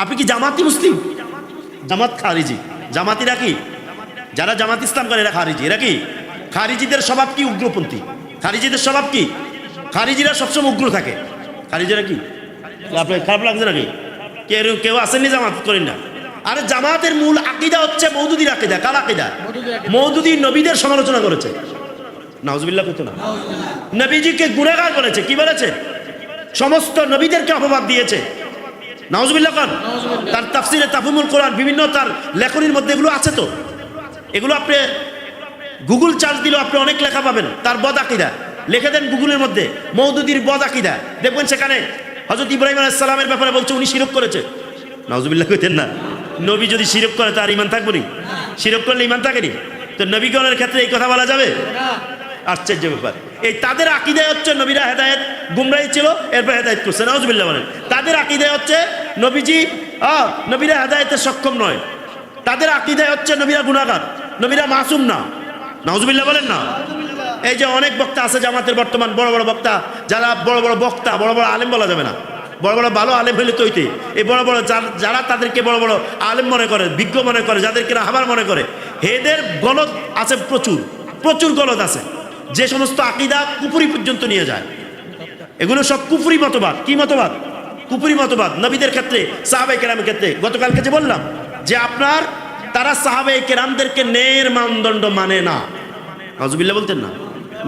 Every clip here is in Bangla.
আপনি কি জামাতি মুসলিম? জামাত খারিজি। জামাতিরা কি? যারা জামাত ইসলাম করে এরা খারিজি। এরা কি? খারিজিদের স্বভাব কি? উগ্রপন্থী। খারিজিদের স্বভাব কি? খারিজিরা সবসময় উগ্র থাকে। খারিজিরা কি? আপনার খারাপ লাগছে নাকি? কেউ আসেননি জামাত করেন না? আরে জামাতের মূল আকীদা হচ্ছে মওদুদির আকীদা। কার আকীদা? মওদুদি নবীদের সমালোচনা করেছে। নাউজুবিল্লাহ কইতো না, নবীজিকে গুনাহগার বলেছে। কি বলেছে? সমস্ত নবীদেরকে অপবাদ দিয়েছে। নাউজুবিল্লাহ খান। তার তাফসিরে তাফহিমুল কোরআন বিভিন্ন তার লেখনীর মধ্যে এগুলো আছে। তো এগুলো আপনি গুগল চার্জ দিলেও আপনি অনেক লেখা পাবেন। তার বদ আকীদা লিখে দেন গুগলের মধ্যে, মওদুদির বদ আকীদা, দেখবেন সেখানে হযরত ইব্রাহিম আলাইহিস সালামের ব্যাপারে বলছে উনি শিরক করেছে। নাউজুবিল্লাহ কইতেন না? নবী যদি শিরক করে তার ঈমান থাকবে নি? শিরক করলে ঈমান থাকে নি? তো নবীগণের ক্ষেত্রে এই কথা বলা যাবে? আশ্চর্য ব্যাপার। এই তাদের আকীদায় হচ্ছে নবীরা হেদায়েত গুমরাহী ছিল, এরপর হেদায়েত করছে। নাউজুবিল্লাহ বলেন। তাদের আকীদায় হচ্ছে নবীরা হেদায়েতে সক্ষম নয়। তাদের আকীদায় হচ্ছে নবীরা গুনাহগার, নবীরা মাসুম না। নাউজুবিল্লাহ বলেন না? এই যে অনেক বক্তা আছে জামাতের, বর্তমান বড় বড় বক্তা, যারা বড় বড় বক্তা, বড় বড় আলেম বলা যাবে না, বড় বড় ভালো আলেম হইলে তৈতে, এই বড় বড় যারা তাদেরকে বড় বড় আলেম মনে করে, বিজ্ঞ মনে করে, যাদেরকে হাবার মনে করে, এদের গলত আছে প্রচুর, প্রচুর গলত আছে। যে সমস্ত আকীদা কুফরি পর্যন্ত নিয়ে যায়, এগুলো সব কুফরি মতবাদ। কি মতবাদ? কুফরি মতবাদ। নবীদের ক্ষেত্রে, সাহাবায়ে কেরামের ক্ষেত্রে গতকালকে যে বললাম যে আপনার তারা সাহাবায়ে কেরামদেরকে ন্যায়ের মানদণ্ড মানে না। নাউজুবিল্লাহ বলতেন না?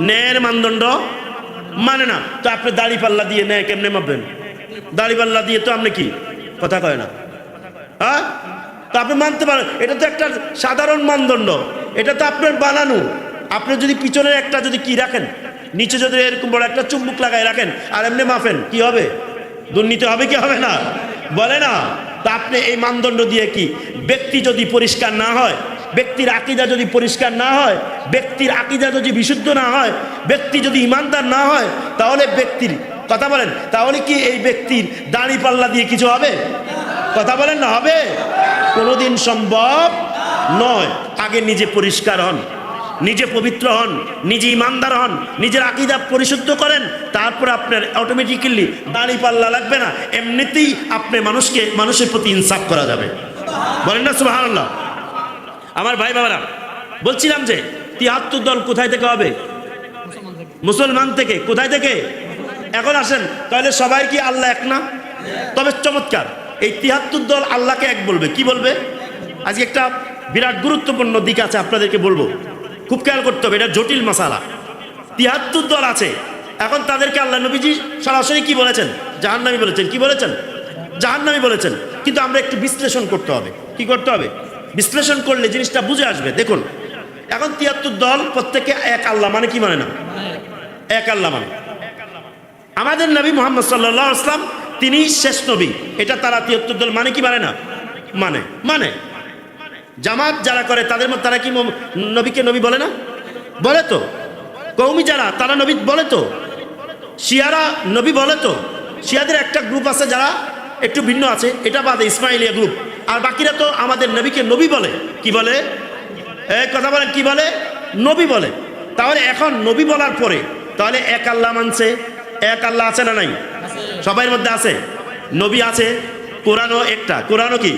ন্যায়ের মানদণ্ড মানে না। তো আপনি দাড়ি পাল্লা দিয়ে ন্যায় কেমনে মাপবেন? দাড়ি পাল্লা দিয়ে তো আপনি কি কথা কয় না? হ্যাঁ, তো আপনি মানতে পারেন এটা তো একটা সাধারণ মানদণ্ড, এটা তো আপনার বানানো। আপনি যদি পিছনের একটা যদি কি রাখেন, নিচে যদি এরকম বড় একটা চুম্বুক লাগাই রাখেন আর এমনি মাপেন, কি হবে? দুর্নীতি হবে কি হবে না? বলে না? তা আপনি এই মানদণ্ড দিয়ে কি, ব্যক্তি যদি পরিষ্কার না হয়, ব্যক্তির আকীদা যদি পরিষ্কার না হয়, ব্যক্তির আকীদা যদি বিশুদ্ধ না হয়, ব্যক্তি যদি ইমানদার না হয়, তাহলে ব্যক্তির কথা বলেন, তাহলে কি এই ব্যক্তির দাড়ি পাল্লা দিয়ে কিছু হবে? কথা বলেন না? হবে? কোনোদিন সম্ভব নয়। আগে নিজে পরিষ্কার হন, নিজে পবিত্র হন, নিজে ইমানদার হন, নিজের আকীদা পরিশুদ্ধ করেন, তারপর আপনার অটোমেটিক্যালি দাড়ি পাল্লা লাগবে না। এমনিতেই আপনি মানুষের প্রতি ইনসাফ করা যাবে। বলেন না সুবহানাল্লাহ? আমার ভাই বাবারা, বলছিলাম যে ৭৩ দল কোথায় থেকে হবে? মুসলমান থেকে। কোথায় থেকে? এখন আসেন, তাহলে সবাই কি আল্লাহ এক না? তবে চমৎকার, এই ৭৩ দল আল্লাহকে এক বলবে। কি বলবে? আজকে একটা বিরাট গুরুত্বপূর্ণ দিক আছে, আপনাদেরকে বলবো, খুব খেয়াল করতে হবে। এটা জটিল মাসালা। ৭৩ দল আছে, এখন তাদেরকে আল্লাহ নবীজি সরাসরি কি বলেছেন? জাহান্নামী বলেছেন। কি বলেছেন? জাহান্নামী বলেছেন। কিন্তু আমরা একটু বিশ্লেষণ করতে হবে। কি করতে হবে? বিশ্লেষণ করলে জিনিসটা বুঝে আসবে। দেখুন, এখন ৭৩ দল প্রত্যেকে এক আল্লাহ মানে কি মানে না? এক আল্লাহ মানে। আমাদের নবী মুহাম্মদ সাল্লাল্লাহু আলাইহি ওয়াসাল্লাম তিনি শেষ নবী, এটা তারা ৭৩ দল মানে কি মানে না? মানে জামাত যারা করে তাদের মধ্যে তারা কি নবীকে নবী বলে না? বলে তো। কওমি যারা তারা নবী বলে তো। শিয়ারা নবী বলে তো। শিয়াদের একটা গ্রুপ আছে যারা একটু ভিন্ন আছে, এটা বাদে ইসমাইলিয়া গ্রুপ। আর বাকিরা তো আমাদের নবীকে নবী বলে। কি বলে? এই কথা বলেন, কি বলে? নবী বলে। তাহলে এখন নবী বলার পরে তাহলে এক আল্লাহ মানছে। এক আল্লাহ আছে না নাই? সবার মধ্যে আছে। নবী আছে, কোরআনও একটা। কোরআনও কি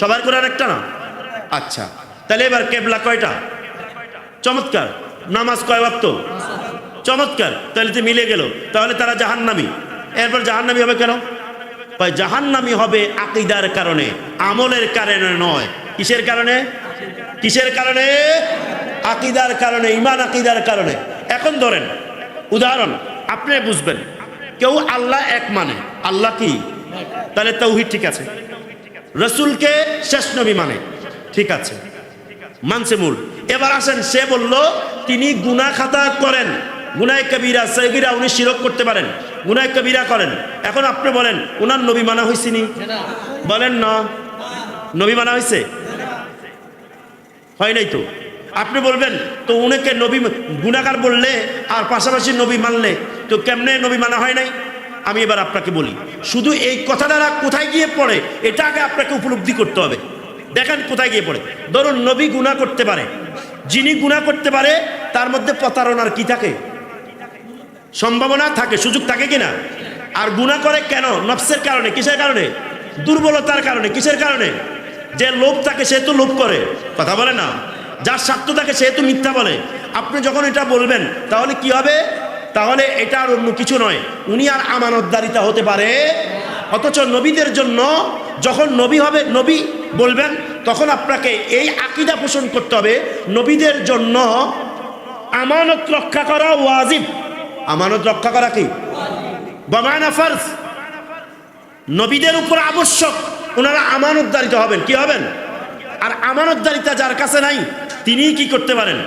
সবার? কোরআন একটা না? আচ্ছা, তাহলে এবার কেবলা কয়টা? চমৎকার। নামাজ কয় ওয়াক্ত? চমৎকার। তাহলে তো মিলে গেল। তাহলে তারা জাহান্নামী। এরপর জাহান্নামী হবে কেন? জাহান্নামী হবে আকীদার কারণে, আমলের কারণে নয়। কিসের কারণে? কিসের কারণে? আকীদার কারণে, ঈমান আকীদার কারণে। এখন ধরেন উদাহরণ, আপনি বুঝবেন, কেউ আল্লাহ এক মানে, আল্লাহ কি? তাহলে তাওহীদ ঠিক আছে। রাসূলকে শেষ নবী মানে, ঠিক আছে, মানছে মূল। এবার আসেন, সে বলল তিনি গুনাহ খাতা করেন, গুনাহ কবিরা সগীরা, উনি শিরক করতে পারেন, গুনাহ কবিরা করেন। এখন আপনি বলেন ওনার নবী মানা হয়েছে নি? বলেন না। নবী মানা হয়েছে? হয় নাই তো। আপনি বলবেন তো উনাকে নবী গুনাহগার বললে আর পাশাপাশি নবী মানলে তো কেমনে নবী মানা হয় নাই? আমি এবার আপনাকে বলি, শুধু এই কথাটা কোথায় গিয়ে পড়ে এটা আগে আপনাকে উপলব্ধি করতে হবে। দেখেন কোথায় গিয়ে পড়ে। ধরুন নবী গুনাহ করতে পারে, যিনি গুনাহ করতে পারে তার মধ্যে প্রতারণার কি থাকে? সম্ভাবনা থাকে, সুযোগ থাকে কিনা? আর গুনাহ করে কেন? নফসের কারণে। কিসের কারণে? দুর্বলতার কারণে। কিসের কারণে? যে লোভ থাকে সে তো লোভ করে, কথা বলে না। যার স্বার্থ থাকে সে তো মিথ্যা বলে। আপনি যখন এটা বলবেন তাহলে কি হবে? তাহলে এটা আর অন্য কিছু নয়, উনি আর আমানতদারিতা হতে পারে। অথচ নবীদের জন্য যখন নবী হবে, নবী বলবেন, তখন আপনাকে এই আকীদা পোষণ করতে হবে নবীদের জন্য আমানত রক্ষা করা ওয়াজিব। আমানত রক্ষা করা কি বামানা ফরজ, নবীদের উপর আবশ্যক। ওনারা আমানতদারিতা হবেন। কি হবেন? আর আমানতদারিতা যার কাছে নাই তিনি কি করতে পারেন?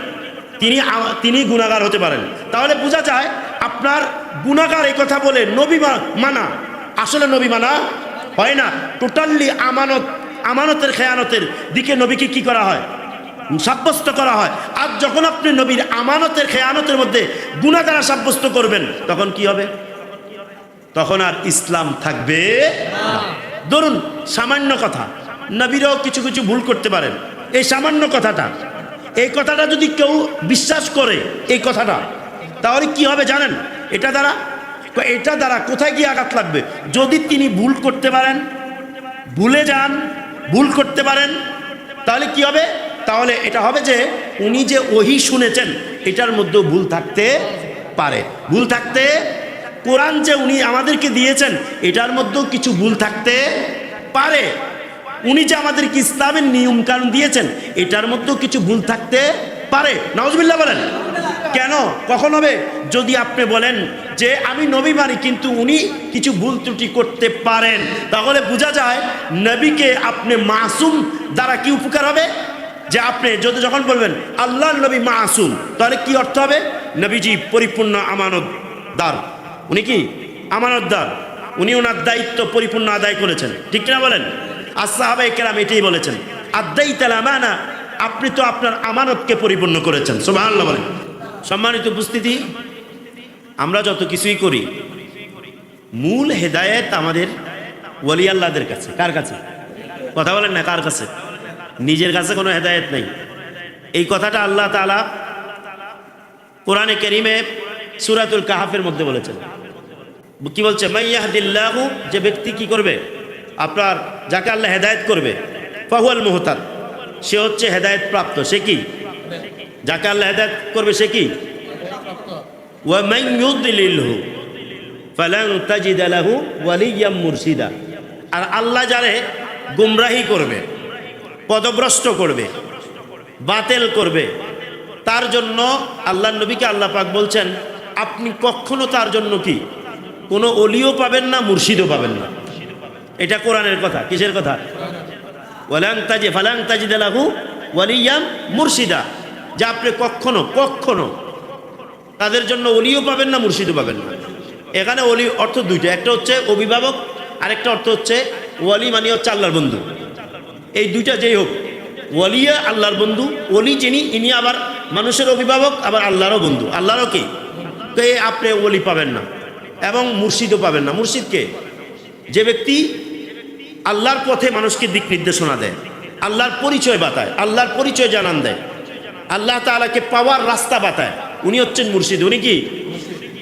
তিনি গুনাহগার হতে পারেন। তাহলে বোঝা যায় আপনার গুনাহগার এই কথা বলে নবী মানা আসলে নবী মানা হয় না। টোটালি আমানতের খেয়ানতের দিকে নবীকে কি করা হয়? সাব্যস্ত করা হয়। আর যখন আপনি নবীর আমানতের খেয়ানতের মধ্যে গুনাহ দ্বারা সাব্যস্ত করবেন তখন কি হবে? তখন আর ইসলাম থাকবে না। ধরুন সামান্য কথা, নবীরাও কিছু কিছু ভুল করতে পারেন। এই সামান্য কথাটা, এই কথাটা যদি কেউ বিশ্বাস করে এই কথাটা, তাহলে কি হবে জানেন? এটা দ্বারা কোথায় গিয়ে আঘাত লাগবে? যদি তিনি ভুল করতে পারেন, ভুলে যান, ভুল করতে পারেন, তাহলে কি হবে? তাহলে এটা হবে যে উনি যে ওহী শুনেছেন এটার মধ্যেও ভুল থাকতে পারে। ভুল থাকতে, কোরআন যে উনি আমাদেরকে দিয়েছেন এটার মধ্যেও কিছু ভুল থাকতে পারে। উনি যে আমাদেরকে ইসলামের নিয়ম কানুন দিয়েছেন এটার মধ্যেও কিছু ভুল থাকতে পারে। নাউজুবিল্লাহ বলেন। কেন? কখন হবে? যদি আপনি বলেন যে আমি নবী মানি কিন্তু উনি কিছু ভুল ত্রুটি করতে পারেন, তাহলে বোঝা যায় নবীকে আপনি মাসুম দ্বারা কি উপকার হবে? যে আপনি যখন বলবেন আল্লাহর নবী মাসুম, তাহলে কি অর্থ হবে? নবীজি পরিপূর্ণ আমানতদার। উনি কি আমানতদার? উনি ওনার দায়িত্ব পরিপূর্ণ আদায় করেছেন, ঠিক কিনা বলেন? আর সাহাবায়ে কেরাম এটাই বলেছেন, আদাইতাল আমানা, আপনি তো আপনার আমানতকে পরিপূর্ণ করেছেন। সুবহানাল্লাহ বলেন। সম্মানিত উপস্থিতি, আমরা যত কিছুই করি মূল হেদায়েত আমাদের ওলি আল্লাহদের কাছে। কার কাছে? কথা বলেন না, কার কাছে? নিজের কাছে কোনো হেদায়েত নেই। এই কথাটা আল্লাহ তাআলা কোরআনে কারীমে সূরাতুল কাহফের মধ্যে বলেছেন। কি বলছে? মাইয়াহদিল্লাহু, যে ব্যক্তি কি করবে, আপনার যাকে আল্লাহ হেদায়েত করবে, ফাহুয়াল মুহতাদ, সে হচ্ছে হেদায়েত প্রাপ্ত। সে কি? যাকে আল্লাহ হেদায়েত করবে সে কি? ওয়া মান ইউদ্লিলহু ফালান তাজিদা লাহু ওয়ালিয়্যাম মুরশিদা। আর আল্লাহ যারে গুমরাহি করবে, পদভ্রষ্ট করবে, বাতিল করবে, তার জন্য আল্লাহর নবীকে আল্লাহ পাক বলছেন আপনি কখনো তার জন্য কি কোনো ওলিও পাবেন না, মুর্শিদও পাবেন না। এটা কোরআনের কথা। কিসের কথা? ফালান তাজিদা লাহু ওয়ালিয়্যাম মুরশিদা, যে আপনি কখনো তাদের জন্য ওলিও পাবেন না, মুর্শিদও পাবেন না। এখানে ওলি অর্থ দুইটা, একটা হচ্ছে অভিভাবক, আরেকটা অর্থ হচ্ছে ওয়ালি মানে হচ্ছে আল্লাহর বন্ধু। এই দুইটা যেই হোক, ওয়ালিয়া আল্লাহর বন্ধু, ওলি যিনি ইনি আবার মানুষের অভিভাবক, আবার আল্লাহরও বন্ধু। আল্লাহরও কি? তো আপনি ওলি পাবেন না এবং মুর্শিদও পাবেন না। মুর্শিদকে? যে ব্যক্তি আল্লাহর পথে মানুষকে দিক নির্দেশনা দেয়, আল্লাহর পরিচয় বাতায়, আল্লাহর পরিচয় জানান দেয়, আল্লাহ তাআলাকে পাওয়ার রাস্তা বাতায়, উনি হচ্ছেন মুর্শিদ। উনি কি?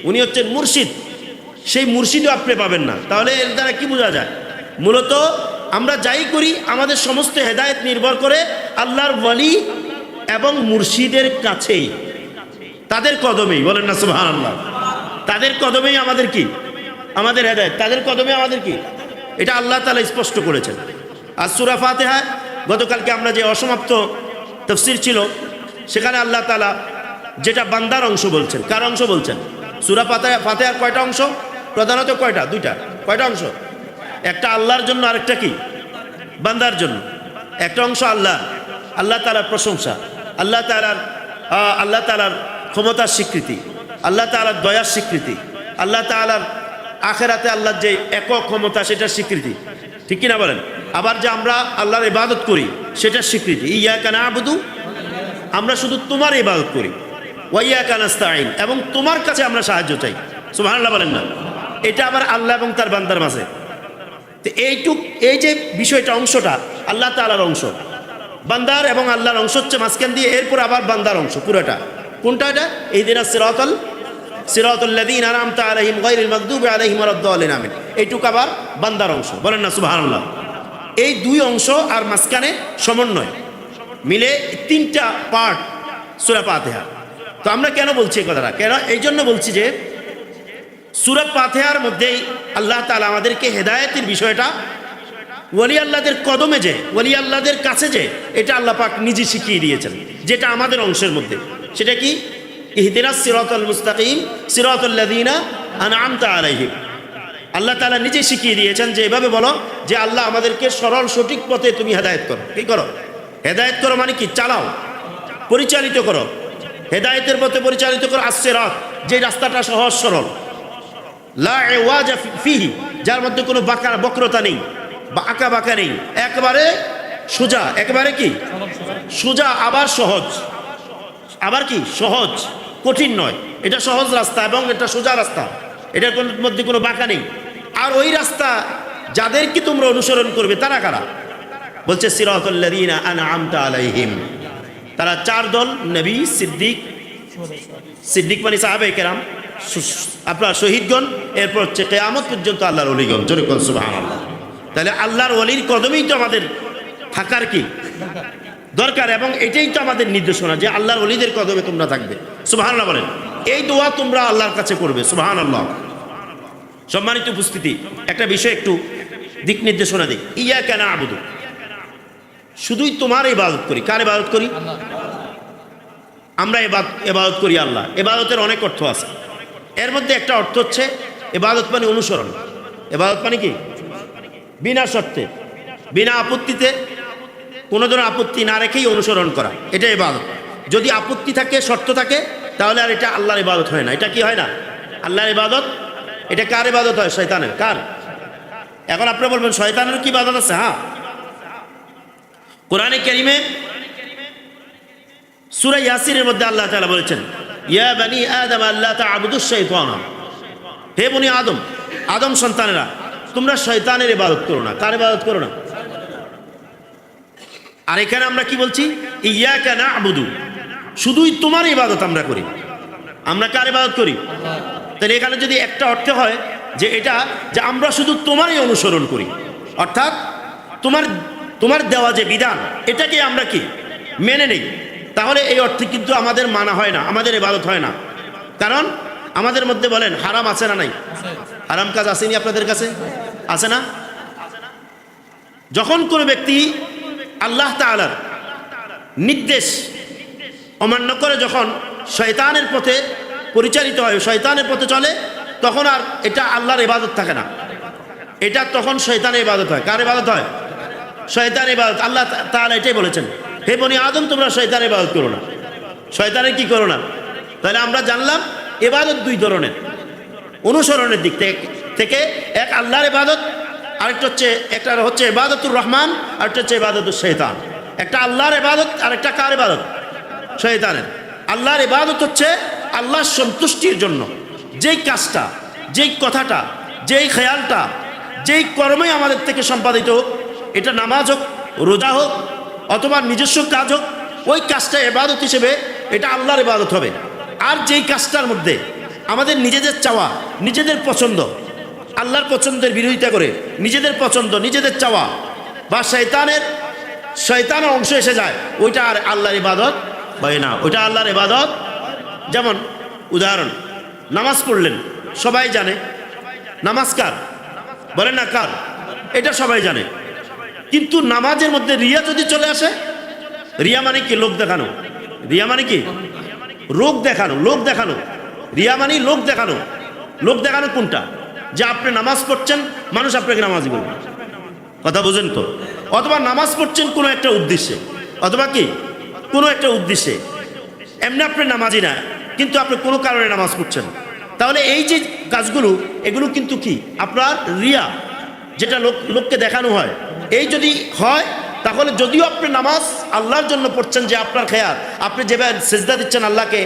উনি হচ্ছেন মুর্শিদ। সেই মুর্শিদও আপনি পাবেন না। তাহলে এর দ্বারা কি বোঝা যায়? মূলত আমরা যাই করি আমাদের সমস্ত হেদায়েত নির্ভর করে আল্লাহর ওয়ালি এবং মুর্শিদের কাছেই, তাদের কদমেই। বলেন না সুবহানাল্লাহ। তাদের কদমেই আমাদের কি? আমাদের হেদায়েত। তাদের কদমে আমাদের কি? এটা আল্লাহ তাআলা স্পষ্ট করেছেন। আর সূরা ফাতিহা, গতকালকে আমরা যে অসমাপ্ত তাফসীর ছিল সেখানে আল্লাহ তাআলা যেটা বান্দার অংশ বলছেন, কার অংশ বলছেন? সূরা ফাতিহার কয়টা অংশ? প্রধানত কয়টা? দুইটা। কয়টা অংশ? একটা আল্লাহর জন্য, আরেকটা কি? বান্দার জন্য। একটা অংশ আল্লাহ তাআলার প্রশংসা, আল্লাহ তাআলার ক্ষমতার স্বীকৃতি, আল্লাহ তাআলার দয়ার স্বীকৃতি, আল্লাহ তাআলার আখিরাতে আল্লাহর যে একক ক্ষমতা সেটার স্বীকৃতি, ঠিক কিনা বলেন? আবার যে আমরা আল্লাহর ইবাদত করি সেটার স্বীকৃতি, ইয়াকা না'বুদু, আমরা শুধু তোমার ইবাদত করি, ওয়া ইয়াকা নাস্তাঈন, এবং তোমার কাছে আমরা সাহায্য চাই। সুবহানাল্লাহ বলেন না? এটা আবার আল্লাহ এবং তার বান্দার মাঝে। তো এই যে বিষয়টা, অংশটা আল্লাহ তাআলার অংশ, বান্দার এবং আল্লাহর অংশ হচ্ছে মাঝখান দিয়ে, এরপর আবার বান্দার অংশ পুরোটা। কোনটা এটা? ইহদিনাস সিরাতাল সিরাতাল্লাযীনা আনআমতা আলাইহিম গায়রিল মাগদুবি আলাইহিম ওয়ালাদ-দাল্লিন আমিন। এইটুকু আবার বান্দার অংশ, বলেন না সুবহানাল্লাহ। এই দুই অংশ আর মাঝখানে সমন্বয় মিলে তিনটা পার্ট সূরা ফাতিহা। তো আমরা কেন বলছি এই কথাটা? কেন এই জন্য বলছি যে সূরা ফাতিহার মধ্যেই আল্লাহ তাআলা আমাদেরকে হেদায়েতের বিষয়টা, ওলি আল্লাহদের কদমে যে, ওলি আল্লাহদের কাছে যে, এটা আল্লাহ পাক নিজে শিখিয়ে দিয়েছেন, যেটা আমাদের অংশের মধ্যে। সেটা কি? ইহদিনাস সিরাতাল মুস্তাকিম সিরাতাল্লাযীনা আনআমতা আলাইহিম। আল্লাহ তাআলা নিজে শিখিয়ে দিয়েছেন যে এভাবে বলো যে আল্লাহ আমাদেরকে সরল সঠিক পথে তুমি হেদায়েত করো। কি করো? হেদায়েত করো মানে কি? চালাও, পরিচালিত করো, হেদায়েতের পথে পরিচালিত করো। আস-সিরাত, যে রাস্তাটা সহজ সরল, লা ইওয়াজা ফিহি, যার মধ্যে কোনো বক্রতা নেই বা আঁকা বাঁকা নেই, একবারে সোজা, একেবারে কি সোজা, আবার সহজ, আবার কি সহজ, কঠিন নয়। এটা সহজ রাস্তা এবং এটা সোজা রাস্তা, এটার মধ্যে কোনো বাঁকা নেই। আর ওই রাস্তা যাদেরকে তোমরা অনুসরণ করবে তারা কারা? বলছে সিরাতাল্লাযীনা আনআমতা আলাইহিম। তারা চার দল: নবী, সিদ্দিক, সিদ্দিক মানে সাহাবায়ে কেরাম, আপনার শহীদগণ, এরপর হচ্ছে কিয়ামত পর্যন্ত আল্লাহর ওলিগণ। জোরে বলুন সুবহানাল্লাহ। তাহলে আল্লাহর ওলির কদমেই তো আমাদের থাকার কি দরকার, এবং এটাই তো আমাদের নির্দেশনা যে আল্লাহর ওলিদের কদমে তোমরা থাকবে। সুবহানাল্লাহ বলেন। এই দোয়া তোমরা আল্লাহর কাছে করবে। সুবহানাল্লাহ। সম্মানিত উপস্থিতি, একটা বিষয় একটু দিক নির্দেশনা দিই। ইয়াকা না'বুদু, শুধুই তোমার ইবাদত করি। কার ইবাদত করি? আমরা ইবাদত করি আল্লাহ। ইবাদতের অনেক অর্থ আছে, এর মধ্যে একটা অর্থ হচ্ছে ইবাদত মানে অনুসরণ। ইবাদত মানে কি? বিনা শর্তে, বিনা আপত্তিতে, কোনো ধরনের আপত্তি না রেখেই অনুসরণ করা, এটা ইবাদত। যদি আপত্তি থাকে, শর্ত থাকে, তাহলে আর এটা আল্লাহর ইবাদত হয় না। এটা কি হয় না? আল্লাহর ইবাদত। এটা কার ইবাদত হয়? শয়তানের। কার? এখন আপনি বলবেন শয়তানের কি ইবাদত আছে? হ্যাঁ, কোরআনে কারীমে সূরা ইয়াসিনের মধ্যে আল্লাহ তাআলা বলেছেন, ইয়া বানি আদম আল্লা তা'বুদুশ শাইতানা, হে বনি আদম, আদম সন্তানেরা, তোমরা শয়তানের ইবাদত করো না। কার ইবাদত করো না? আর এখানে আমরা কি বলছি? ইয়াকা না'বুদু, শুধুই তোমার ইবাদত আমরা করি। আমরা কার ইবাদত করি? তাহলে এখানে যদি একটা অর্থ হয় যে এটা যে আমরা শুধু তোমারই অনুসরণ করি, অর্থাৎ তোমার দেওয়া যে বিধান এটাকে আমরা কি মেনে নেই, তাহলে এই অর্থে কিন্তু আমাদের মানা হয় না, আমাদের ইবাদত হয় না। কারণ আমাদের মধ্যে বলেন হারাম আছে না নাই? হারাম কাজ আসেনি আপনাদের কাছে? আছে না? যখন কোনো ব্যক্তি আল্লাহ তাআলার নির্দেশ অমান্য করে, যখন শয়তানের পথে পরিচালিত হয়, শয়তানের পথে চলে, তখন আর এটা আল্লাহর ইবাদত থাকে না, এটা তখন শয়তানের ইবাদত হয়। কার ইবাদত হয়? শয়তানের ইবাদত। আল্লাহ তাআলা এটাই বলেছেন, হে বনি আদম, তোমরা শয়তানের ইবাদত করো না। শয়তানের কি করো না? তাহলে আমরা জানলাম ইবাদত দুই ধরনের, অনুসরণের দিক থেকে এক আল্লাহর ইবাদত, আরেকটা হচ্ছে একটা হচ্ছে ইবাদতুর রহমান, আরেকটা হচ্ছে ইবাদতুর শয়তান। একটা আল্লাহর ইবাদত আর একটা কার ইবাদত? শয়তানের। আল্লাহর ইবাদত হচ্ছে আল্লাহর সন্তুষ্টির জন্য যেই কাজটা, যেই কথাটা, যেই খেয়ালটা, যেই কর্মই আমাদের থেকে সম্পাদিত হোক, এটা নামাজ হোক, রোজা হোক, অথবা নিজস্ব কাজ হোক, ওই কাজটা ইবাদত হিসেবে এটা আল্লাহর ইবাদত হবে। আর যেই কাজটার মধ্যে আমাদের নিজেদের চাওয়া, নিজেদের পছন্দ, আল্লাহর পছন্দের বিরোধিতা করে নিজেদের পছন্দ, নিজেদের চাওয়া বা শয়তানের অংশ এসে যায়, ওইটা আর আল্লাহর ইবাদত হয় না, ওইটা আল্লাহর ইবাদত। যেমন উদাহরণ, নামাজ পড়লেন, সবাই জানে নামাজ কার, বলেন না কার? এটা সবাই জানে। কিন্তু নামাজের মধ্যে রিয়া যদি চলে আসে, রিয়া মানে কি? লোক দেখানো। রিয়া মানে কি? লোক দেখানো। লোক দেখানো, রিয়া মানে লোক দেখানো। লোক দেখানো কোনটা? যে আপনি নামাজ পড়ছেন, মানুষ আপনাকে নামাজি বলবে, কথা বুঝেন তো? অথবা নামাজ পড়ছেন কোনো একটা উদ্দেশ্যে, অথবা কি কোনো একটা উদ্দেশ্যে, এমনি আপনি নামাজি না, কিন্তু আপনি কোনো কারণে নামাজ পড়ছেন। তাহলে এই যে কাজগুলো, এগুলো কিন্তু কি আপনার রিয়া, যেটা লোককে দেখানো হয়। এই যদি হয়, তাহলে যদিও আপনি নামাজ আল্লাহর জন্য পড়ছেন, যে আপনার খেয়াল, আপনি যেভাবে সেজদা দিচ্ছেন আল্লাহকে,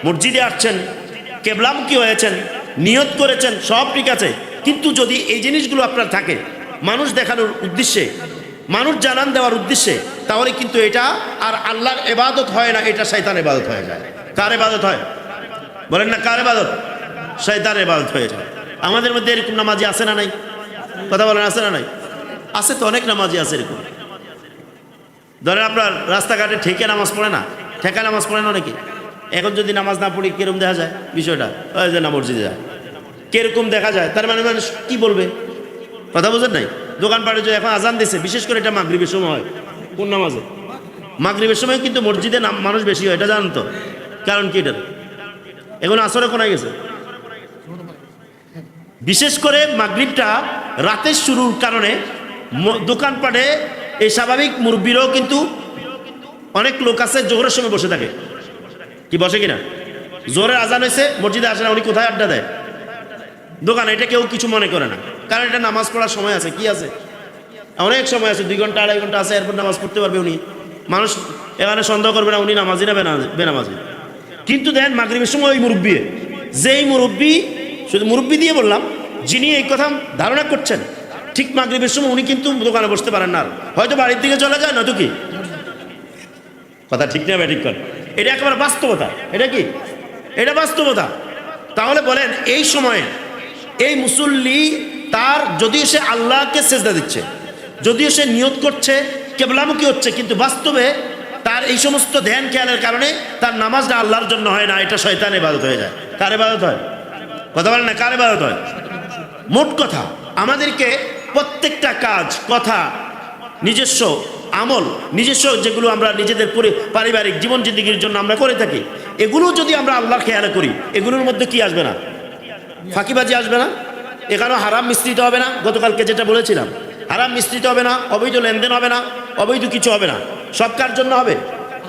মসজিদে আসছেন, কেবলামুখী হয়েছেন, নিয়ত করেছেন, সব ঠিক আছে, কিন্তু যদি এই জিনিসগুলো আপনার থাকে মানুষ দেখানোর উদ্দেশ্যে, মানুষ জানান দেওয়ার উদ্দেশ্যে, তাহলে কিন্তু এটা আর আল্লাহর ইবাদত হয় না, এটা শয়তানের ইবাদত হয়ে যায়। কার ইবাদত হয়? বলেন না কার ইবাদত? শয়তানের ইবাদত হয়ে যায়। আমাদের মধ্যে এরকম নামাজি আছে না নাই? কথা বলেন, আছে না নাই? আছে তো, অনেক নামাজি আছে এরকম। ধরেন আপনার রাস্তাঘাটে ঠেকে নামাজ পড়ে না, ঠেকা নামাজ পড়ে না অনেকে। এখন যদি নামাজ না পড়ি কিরকম দেখা যায় বিষয়টা? ওই যে না মসজিদে যায়, কিরকম দেখা যায়? তার মানে মানুষ কি বলবে? কথা বুঝেন নাই? দোকানপাটে যে এখন আজান দিছে, বিশেষ করে এটা মাগরিবের সময় হয়। কোন নামাজে? মাগরিবের সময় কিন্তু মসজিদে মানুষ বেশি হয়, এটা জানেন তো? কারণ কি? এটা এখন আসরে কোনায় গেছে। বিশেষ করে মাগরিবটা রাতের শুরুর কারণে দোকানপাটে এই স্বাভাবিক মুরব্বীরাও কিন্তু অনেক লোক আছে জোহরের সময় বসে থাকে। কি বসে কিনা? জোহরের আজান হয়েছে, মসজিদে আসে না, উনি কোথায় আড্ডা দেয়? দোকানে। এটা কেউ কিছু মনে করে না, কারণ এটা নামাজ পড়ার সময় আছে। কি আছে? অনেক সময় আছে, 2 ঘন্টা 2.5 ঘন্টা আছে, এরপর নামাজ পড়তে পারবে উনি। মানুষ এখানে সন্দেহ করবে না উনি নামাজি না বেনামাজি। কিন্তু দেখেন মাগরিবের সময় ওই মুরব্বী, যেই মুরব্বী, শুধু মুরব্বী দিয়ে বললাম, যিনি এই কথা ধারণা করছেন, ঠিক মাগরিবের সময় উনি কিন্তু দোকানে বসতে পারেন না, হয়তো বাড়ির দিকে চলে যায়, নয়তো কি? কথা ঠিক না ঠিক করে? এটা একেবারে বাস্তবতা। এটা কি? এটা বাস্তবতা। তাহলে বলেন এই সময়ে এই মুসল্লি তার, যদিও সে আল্লাহকে সেজদা দিচ্ছে, যদিও সে নিয়ত করছে, কেবলামুখী হচ্ছে, কিন্তু বাস্তবে তার এই সমস্ত ধ্যান খেয়ালের কারণে তার নামাজটা আল্লাহর জন্য হয় না, এটা শয়তানের ইবাদত হয়ে যায়। কার ইবাদত হয়? কথা বলেন না, কার ইবাদত হয়? মোট কথা আমাদেরকে প্রত্যেকটা কাজ, কথা, নিজস্ব আমল, নিজস্ব যেগুলো আমরা নিজেদের পারিবারিক জীবন জিন্দিগির জন্য আমরা করে থাকি, এগুলো যদি আমরা আল্লাহর খেয়ালে করি, এগুলোর মধ্যে কি আসবে না? ফাঁকিবাজি আসবে না, এখানেও হারাম মিশ্রিত হবে না। গতকালকে যেটা বলেছিলাম, হারাম মিশ্রিত হবে না, অবৈধ লেনদেন হবে না, অবৈধ কিছু হবে না। সব কার জন্য হবে?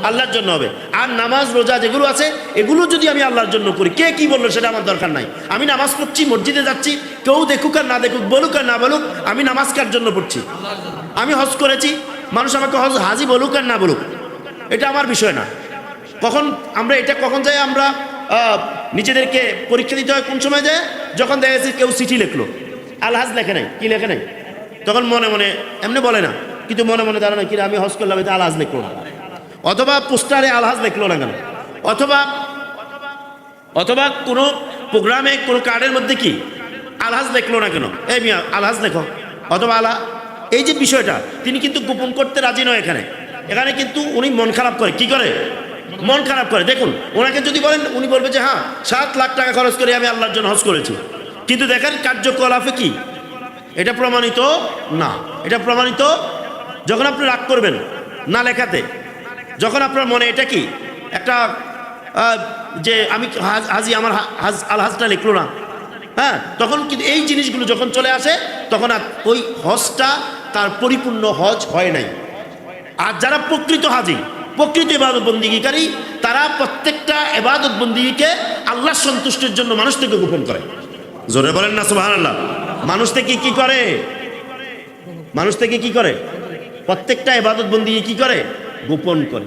আল্লাহর জন্য হবে। আর নামাজ রোজা যেগুলো আছে, এগুলো যদি আমি আল্লাহর জন্য করি, কে কি বললো সেটা আমার দরকার নাই। আমি নামাজ পড়ছি, মসজিদে যাচ্ছি, কেউ দেখুক আর না দেখুক, বলুক আর না বলুক, আমি নামাজ কার জন্য পড়ছি? আমি হজ করেছি, মানুষ আমাকে হাজি বলুক আর না বলুক, এটা আমার বিষয় না। কখন আমরা এটা কখন যাই আমরা নিজেদেরকে পরীক্ষা দিতে হয়? কোন সময় যায়? যখন দেখা যাচ্ছে কেউ চিঠি লিখলো, আলহাজ লেখে নাই, কি লেখে নাই, তখন মনে মনে এমনি বলে না, কিন্তু মনে মনে দাঁড়ানো কি আমি হজ করলাম, এটা আলহাজ লিখলো না, অথবা পোস্টারে আলহাজ লিখলো না কেন, অথবা কোনো প্রোগ্রামে কোনো কার্ডের মধ্যে কি আলহাজ লিখলো না কেন, এই মিয়া আলহাজ লেখো, অথবা এই যে বিষয়টা তিনি কিন্তু গোপন করতে রাজি নয়। এখানে কিন্তু উনি মন খারাপ করে। কি করে? মন খারাপ করে। দেখুন, ওনাকে যদি বলেন, উনি বলবে যে হ্যাঁ 7 লাখ টাকা খরচ করে আমি আল্লাহর জন্য হজ করেছি, কিন্তু দেখেন কার্যকলাপে কি এটা প্রমাণিত না। এটা প্রমাণিত যখন আপনি রাগ করবেন না লেখাতে, যখন আপনার মনে এটা কি একটা যে আমি হাজি, আমার আলহাজটা লিখলো না, হ্যাঁ, তখন কিন্তু এই জিনিসগুলো যখন চলে আসে, তখন আর ওই হজটা তার পরিপূর্ণ হজ হয় নাই। আর যারা প্রকৃত হাজি, প্রকৃত ইবাদত বন্দিগিকারী, তারা প্রত্যেকটা ইবাদত বন্দিগিকে আল্লাহর সন্তুষ্টির জন্য মানুষ থেকে গোপন করে। জোরে বলেন না সুবহানাল্লাহ। মানুষ থেকে কি করে? মানুষ থেকে কি করে? প্রত্যেকটা ইবাদত বন্দিগি কি করে? গোপন করে।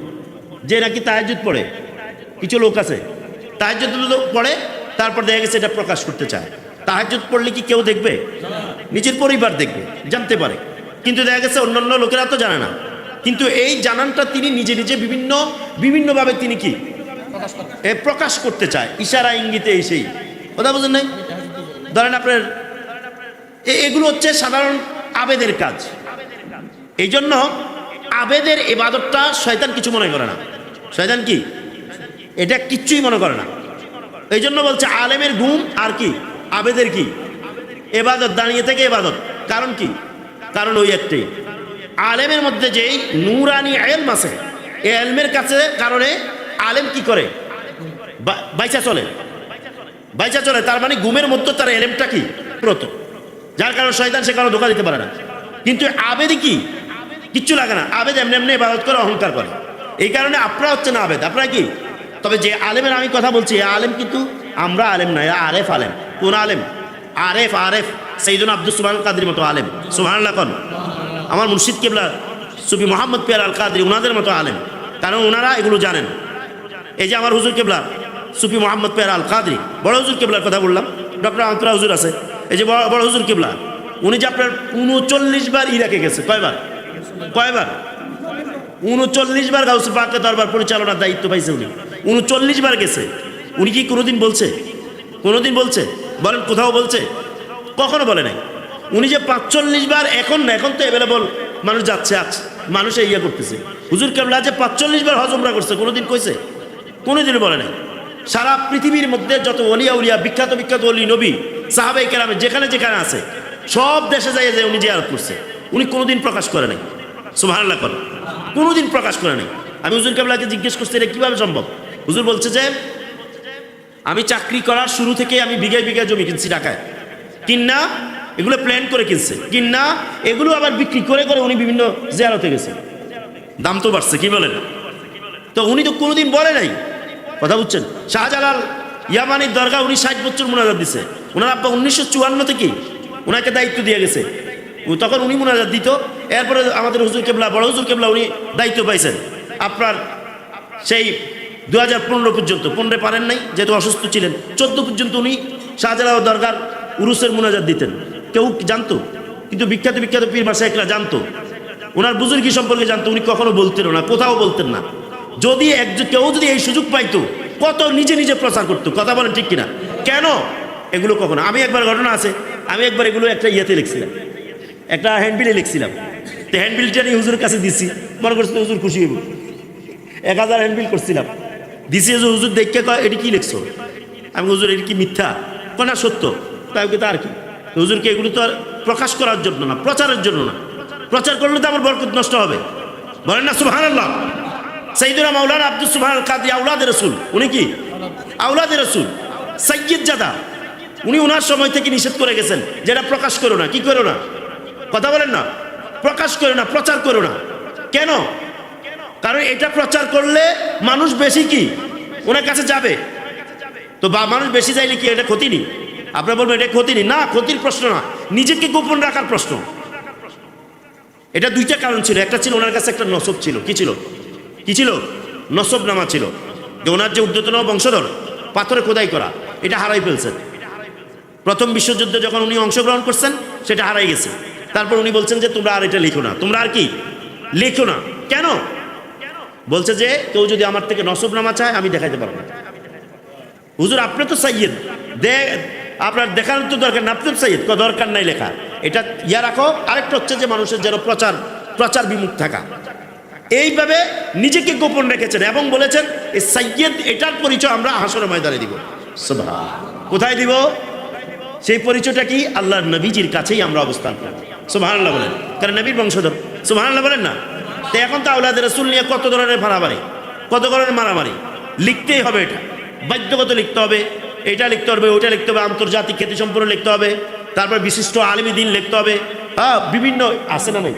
যে নাকি তাহাজ্জুদ পড়ে, কিছু লোক আছে তাহাজ্জুদ পড়ে, তারপর দেখা গেছে এটা প্রকাশ করতে চায়। তাহাজ্জুদ পড়লে কি কেউ দেখবে? নিজের পরিবার দেখবে, জানতে পারে, কিন্তু দেখা গেছে অন্যান্য লোকেরা তো জানে না। কিন্তু এই জানানটা তিনি নিজে নিজে বিভিন্নভাবে তিনি কি প্রকাশ করতে চায়, ইশারা ইঙ্গিতে এসেই। কথা বুঝেন নাই? ধরেন আপনার এগুলো হচ্ছে সাধারণ আবেদের কাজ। এই জন্য আবেদের ইবাদতটা শয়তান কিছু মনে করে না। শয়তান কি এটা কিচ্ছুই মনে করে না। এই জন্য বলছে আলেমের ঘুম আর কি আবেদের কি ইবাদত, দাঁড়িয়ে থেকে ইবাদত। কারণ কি? কারণ ওই একটাই, আলেমের মধ্যে যেই নূরানি ইলম আছে, এই ইলমের কাছে কারণে আলেম কি করে? বাইচা চলে। তার মানে ঘুমের মধ্যে তার ইলমটা কি প্রত, যার কারণে শয়তান সে কারণে ধোঁকা দিতে পারে না। কিন্তু আবেদি কি কিচ্ছু লাগে না, আবেদ এমনি এমনি ইবাদত করে, অহংকার করে। এই কারণে আপনারা হচ্ছে না আবেদ, আপনারা কি? তবে যে আলেমের আমি কথা বলছি, আলেম কিন্তু আমরা আলেম নয়, আরেফ আলেম। কোন আলেম? আরেফ সাইয়্যিদুনা আব্দুস সুবহানুল কাদের মতো আলেম। সুবহানাল্লাহ কোন? আমার মুর্শিদ কিবলা সুফি মোহাম্মদ পিয়ার আল কাদরি, ওনাদের মতো আলেম, কারণ ওনারা এগুলো জানেন। এই যে আমার হুজুর কিবলা সুফি মোহাম্মদ পিয়ার আল কাদরি, বড় হুজুর কিবলার কথা বললাম, ডক্টর আন্তরা হুজুর আছে, এই যে বড় হুজুর কিবলা, উনি যে আপনার 39 বার ইরাকে গেছে। কয়বার? 39 বার গাউসে পাকের দরবার পরিচালনার দায়িত্ব পাইছে উনি। 39 বার গেছে। উনি কি কোনোদিন বলছে কোনোদিন বলছে? বলেন কোথাও বলছে? কখনো বলে নাই। উনি যে 45 বার, এখন না, এখন তো অ্যাভেলেবল মানুষ যাচ্ছে, আছে মানুষে ইয়ে করতেছে। হুজুর কেবলা যে 45 বার হজ উমরা করছে, কোনোদিন কইছে? কোনোদিনও বলে নাই। সারা পৃথিবীর মধ্যে যত ওলিয়া উলিয়া, বিখ্যাত বিখ্যাত ওলি নবী সাহাবায়ে কেরাম যেখানে যেখানে আছে, সব দেশে যাই যে উনি জিয়ারত করছে, উনি কোনোদিন প্রকাশ করে নাই। সুবহানাল্লাহ করে কোনোদিন প্রকাশ করে নাই। আমি হুজুর কেবলাকে জিজ্ঞেস করছি এটা কিভাবে সম্ভব? হুজুর বলছে যে আমি চাকরি করার শুরু থেকে আমি বিঘায় বিঘায় জমি কিনছি ঢাকায়, কিনা এগুলো প্ল্যান করে কিনছে, কিনা এগুলো আবার বিক্রি করে করে উনি বিভিন্ন জিয়ারতে গেছে, দাম তো বাড়ছে, কি বলেন? তো উনি তো কোনোদিন বলে নাই, কথা বুঝছেন? শাহজালাল ইয়ামানির দরগা উনি 60 বছর মুনাজাত দিছে। ওনার আব্বা 1954 থেকে ওনাকে দায়িত্ব দিয়ে গেছে, তখন উনি মুনাজাত দিত। এরপরে আমাদের হুজুর কেবলা, বড় হুজুর কেবলা, উনি দায়িত্ব পাইছেন আপনার সেই 2015 পর্যন্ত। 15 পারেন নাই যেহেতু অসুস্থ ছিলেন। 14 পর্যন্ত উনি শাহজালাল দরগার উরুসের মুনাজাত দিতেন। কেউ জানতো, কিন্তু বিখ্যাত বিখ্যাত পীর মাশায়েখরা জানতো, ওনার বুজুর্গি সম্পর্কে জানতো। উনি কখনো বলতেন না, কোথাও বলতেন না। যদি কেউ যদি এই সুযোগ পাইতো, কত নিজে নিজে প্রচার করতো। কথা বলেন ঠিক কিনা? কেন এগুলো কখনো? আমি একবার ঘটনা আছে, আমি একবার এগুলো একটা ইয়েতে লিখছিলাম, একটা হ্যান্ডবিলে লিখছিলাম। তো হ্যান্ডবিলটা নিয়ে হুজুরের কাছে দিছি, মনে করছি হুজুর খুশি হইব। 1000 হ্যান্ডবিল করছিলাম, দিছি। হুজুর দেখে কয় এটি কি লিখছো? আমি হুজুর এটি কি মিথ্যা? কয় না সত্য। তাই আর কি? হুজুরকে এগুলো তো আর প্রকাশ করার জন্য না, প্রচারের জন্য না। প্রচার করলে তো আমার বরকত নষ্ট হবে। বলেন না সুবহানাল্লাহ। সাইয়্যিদুনা মাওলানা আব্দুস সুবহান কাদরি আওলাদ রাসূল, উনি কি আওলাদ রাসূল, সাইয়্যিদ জাদা। উনি ওনার সময় থেকে নিষেধ করে গেছেন যেটা প্রকাশ করো না। কি করো না? কথা বলেন না, প্রকাশ করো না, প্রচার করো না। কেন? কারণ এটা প্রচার করলে মানুষ বেশি কি ওনার কাছে যাবে। তো মানুষ বেশি চাইলে কি এটা ক্ষতি নেই? আপনারা বলবেন এটা ক্ষতি নেই। না, ক্ষতির প্রশ্ন না, নিজেকে গোপন রাখার প্রশ্ন। এটা দুইটা কারণ ছিল। একটা ছিল ওনার কাছে একটা নসব ছিল। কি ছিল? কি ছিল? নসব নামা ছিল, যে ওনার যে ঊর্ধ্বতন বংশধর, পাথরে খোদাই করা, এটা হারাই ফেলছেন। প্রথম বিশ্বযুদ্ধে যখন উনি অংশগ্রহণ করছেন, সেটা হারাই গেছে। তারপর উনি বলছেন যে তোমরা আর এটা লিখো না, তোমরা আর কি লিখো না। কেন? বলছে যে কেউ যদি আমার থেকে নসবনামা চায় আমি দেখাইতে পারবো না। হুজুর আপনি তো সাইয়্যিদ, আপনার দেখানোর তো দরকার না, আপনি তো সাইয়্যিদ, দরকার নাই লেখা। এটা ইয়া রাখো। আরেকটা হচ্ছে যে মানুষের যেন প্রচার বিমুখ থাকা, এইভাবে নিজেকে গোপন রেখেছেন এবং বলেছেন এই সাইয়্যিদ, এটার পরিচয় আমরা হাসরের ময়দানে দিব। সুবহান, কোথায় দিব? সেই পরিচয়টা কি? আল্লাহর নবীজির কাছেই আমরা অবস্থান করব। সুবহানাল্লাহ বলেন, কারণ নবীর বংশধর। সুবহানাল্লাহ বলেন না? তো এখন তো আওলাদ রাসূল নিয়ে কত ধরনের ফাড়াবাড়ি, কত ধরনের মারামারি। লিখতেই হবে, এটা বাধ্যগত লিখতে হবে, এটা লিখতে হবে, ওইটা লিখতে হবে, আন্তর্জাতিক খ্যাতি সম্পন্ন লিখতে হবে, তারপর বিশিষ্ট আলেমী দিন লিখতে হবে। হ্যাঁ, বিভিন্ন আছে না? নাই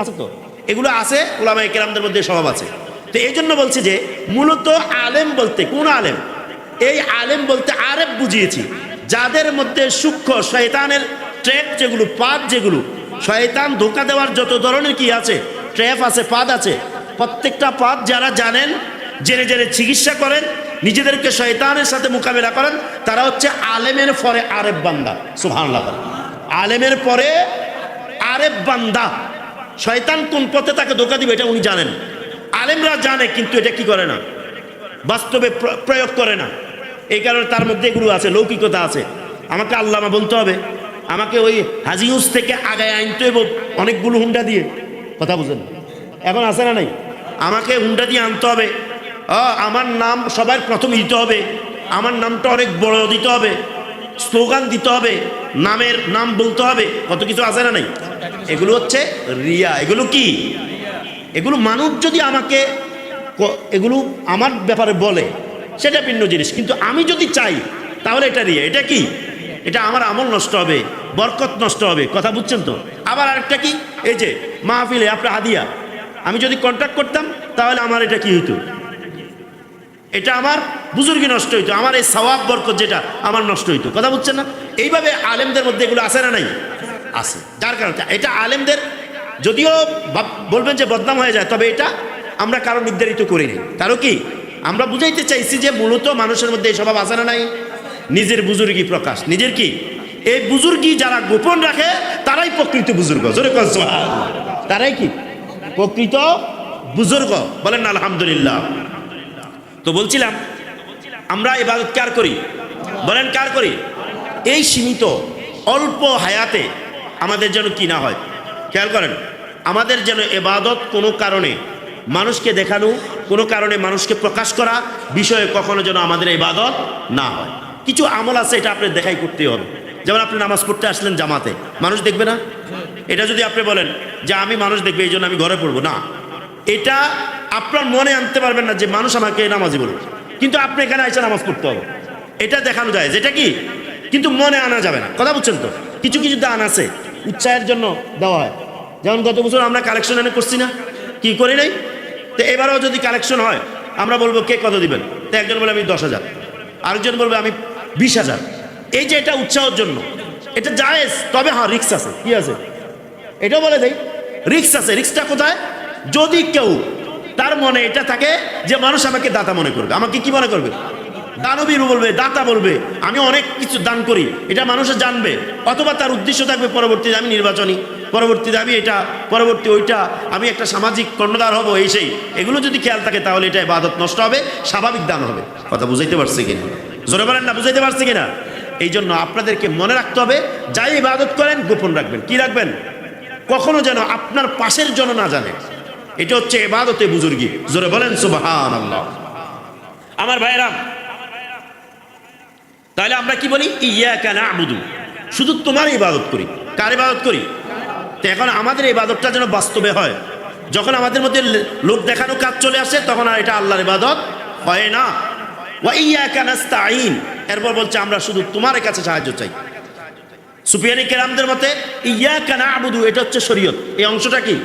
আছে তো, এগুলো আছে, উলামায়ে কেরামদের মধ্যে স্বভাব আছে। তো এই জন্য বলছি যে মূলত আলেম বলতে কোন আলেম? এই আলেম বলতে আরেফ বুঝিয়েছি, যাদের মধ্যে সূক্ষ্ম শয়তানের ট্র্যাপ, যেগুলো পাদ, যেগুলো শয়তান ধোঁকা দেওয়ার যত ধরনের কি আছে, ট্র্যাপ আছে, পাদ আছে, প্রত্যেকটা পাদ যারা জানেন, জেনে জেনে চিকিৎসা করেন, নিজেদেরকে শয়তানের সাথে মোকাবেলা করেন, তারা হচ্ছে আলেমের পরে আরেফ বান্দা। সুবহানাল্লাহ। আলেমের পরে আরেফ বান্দা। শয়তান কোন পথে তাকে ধোঁকা দিবে এটা উনি জানেন, আলেমরা জানে, কিন্তু এটা কি করে না, বাস্তবে প্রয়োগ করে না। এই কারণে তার মধ্যে এগুলো আছে, লৌকিকতা আছে। আমাকে আল্লামা বলতে হবে, আমাকে ওই হাজিউস থেকে আগায় আনতে হবে অনেকগুলো হুন্ডা দিয়ে। কথা বুঝেন? এখন আছে না নাই? আমাকে হুন্ডা দিয়ে আনতে হবে, আমার নাম সবার প্রথমে দিতে হবে, আমার নামটা অনেক বড় দিতে হবে, স্লোগান দিতে হবে, নাম বলতে হবে, কত কিছু আছে না নাই? এগুলো হচ্ছে রিয়া। এগুলো কি? এগুলো মানুষ যদি আমাকে এগুলো আমার ব্যাপারে বলে সেটা ভিন্ন জিনিস, কিন্তু আমি যদি চাই তাহলে এটা রিয়া। এটা কি? এটা আমার আমল নষ্ট হবে, বরকত নষ্ট হবে। কথা বুঝছেন তো? আবার আরেকটা কি, এই যে মাহফিলে আপনার হাদিয়া, আমি যদি কন্ট্যাক্ট করতাম তাহলে আমার এটা কি হইতো? এটা আমার বুজুর্গি নষ্ট হইতো, আমার এই সওয়াব বরকত যেটা আমার নষ্ট হইতো। কথা বুঝছেন না? এইভাবে আলেমদের মধ্যে এগুলো আছে না নাই? আছে। যার কারণে এটা আলেমদের, যদিও বলবেন যে বদনাম হয়ে যায়, তবে এটা আমরা কারো নির্ধারিত করিনি। কারো কি আমরা বুঝাইতে চাইছি যে মূলত মানুষের মধ্যে এই স্বভাব আছে না নাই? নিজের বুজুর্গি প্রকাশ, নিজের কি এই বুজুর্গি যারা গোপন রাখে তারাই প্রকৃত বুজুর্গ। জোরে কন সুবহানাল্লাহ। তারাই কি প্রকৃত বুজুর্গ। বলেন না আলহামদুলিল্লাহ। তো বলছিলাম আমরা ইবাদত কার করি? বলেন কার করি? এই সীমিত অল্প হায়াতে আমাদের যেন কি না হয়, খেয়াল করেন, আমাদের যেন ইবাদত কোনো কারণে মানুষকে দেখানো, কোনো কারণে মানুষকে প্রকাশ করা বিষয়ে কখনো যেন আমাদের ইবাদত না হয়। কিছু আমল আছে, এটা আপনি দেখাই করতে হবে। যেমন আপনি নামাজ পড়তে আসলেন জামাতে, মানুষ দেখবে না? এটা যদি আপনি বলেন যে আমি মানুষ দেখবে এই জন্য আমি ঘরে পড়বো না, এটা আপনার মনে আনতে পারবেন না যে মানুষ আমাকে নামাজি বলবে, কিন্তু আপনি এখানে এসে নামাজ পড়তে হবে, এটা দেখানো যায় যেটা কি, কিন্তু মনে আনা যাবে না। কথা বুঝছেন তো? কিছু কিছু দান আছে উৎসাহের জন্য দেওয়া হয়। যেমন গত বছর আমরা কালেকশন এনে করছি না, কি করি নাই? তো এবারেও যদি কালেকশন হয় আমরা বলবো কে কত দিবেন, তো একজন বলে আমি 10,000, আরেকজন বলবে আমি 20,000। এই যে এটা উৎসাহের জন্য, এটা জায়েজ, তবে হ্যাঁ রিস্ক আছে। কি আছে? এটাও বলে দেয় রিস্ক আছে। রিস্কটা কোথায়? যদি কেউ তার মনে এটা থাকে যে মানুষ আমাকে দাতা মনে করবে, আমাকে কি মনে করবে, দানবীর বলবে, দাতা বলবে, আমি অনেক কিছু দান করি, এটা মানুষে জানবে। অথবা তার উদ্দেশ্য থাকবে পরবর্তীতে আমি নির্বাচনী, পরবর্তীতে আমি এটা, পরবর্তী ওইটা, আমি একটা সামাজিক কর্ণধার হব, এই সেই, এগুলো যদি খেয়াল থাকে তাহলে এটা ইবাদত নষ্ট হবে, স্বাভাবিক দান হবে। কথা বুঝাইতে পারছে কিনা? জোরে বলেন না, বুঝাইতে পারছে কিনা? এই জন্য আপনাদেরকে মনে রাখতে হবে, যাই ইবাদত করেন গোপন রাখবেন। কি রাখবেন? কখনো যেন আপনার পাশের জন না জানে। এটা হচ্ছে ইবাদতে বুজুর্গি। জোরে বলেন সুবহানাল্লাহ। আমার ভাইরা, তাহলে আমরা কি বলি? ইয়াকা না'বুদু, শুধু তোমার ইবাদত করি। কার ইবাদত করি? তো এখন আমাদের ইবাদতটা যেন বাস্তবে হয়। যখন আমাদের মধ্যে লোক দেখানো কাজ চলে আসে তখন আর এটা আল্লাহর ইবাদত হয় না। ওয়া ইয়াকা নাস্তাঈন, এরপর বলছে আমরা শুধু তোমার কাছে সাহায্য চাই। সুফিয়ানি কেরামদের মতে ইয়াকা না'বুদু এটা হচ্ছে শরীয়ত। এই অংশটা কি?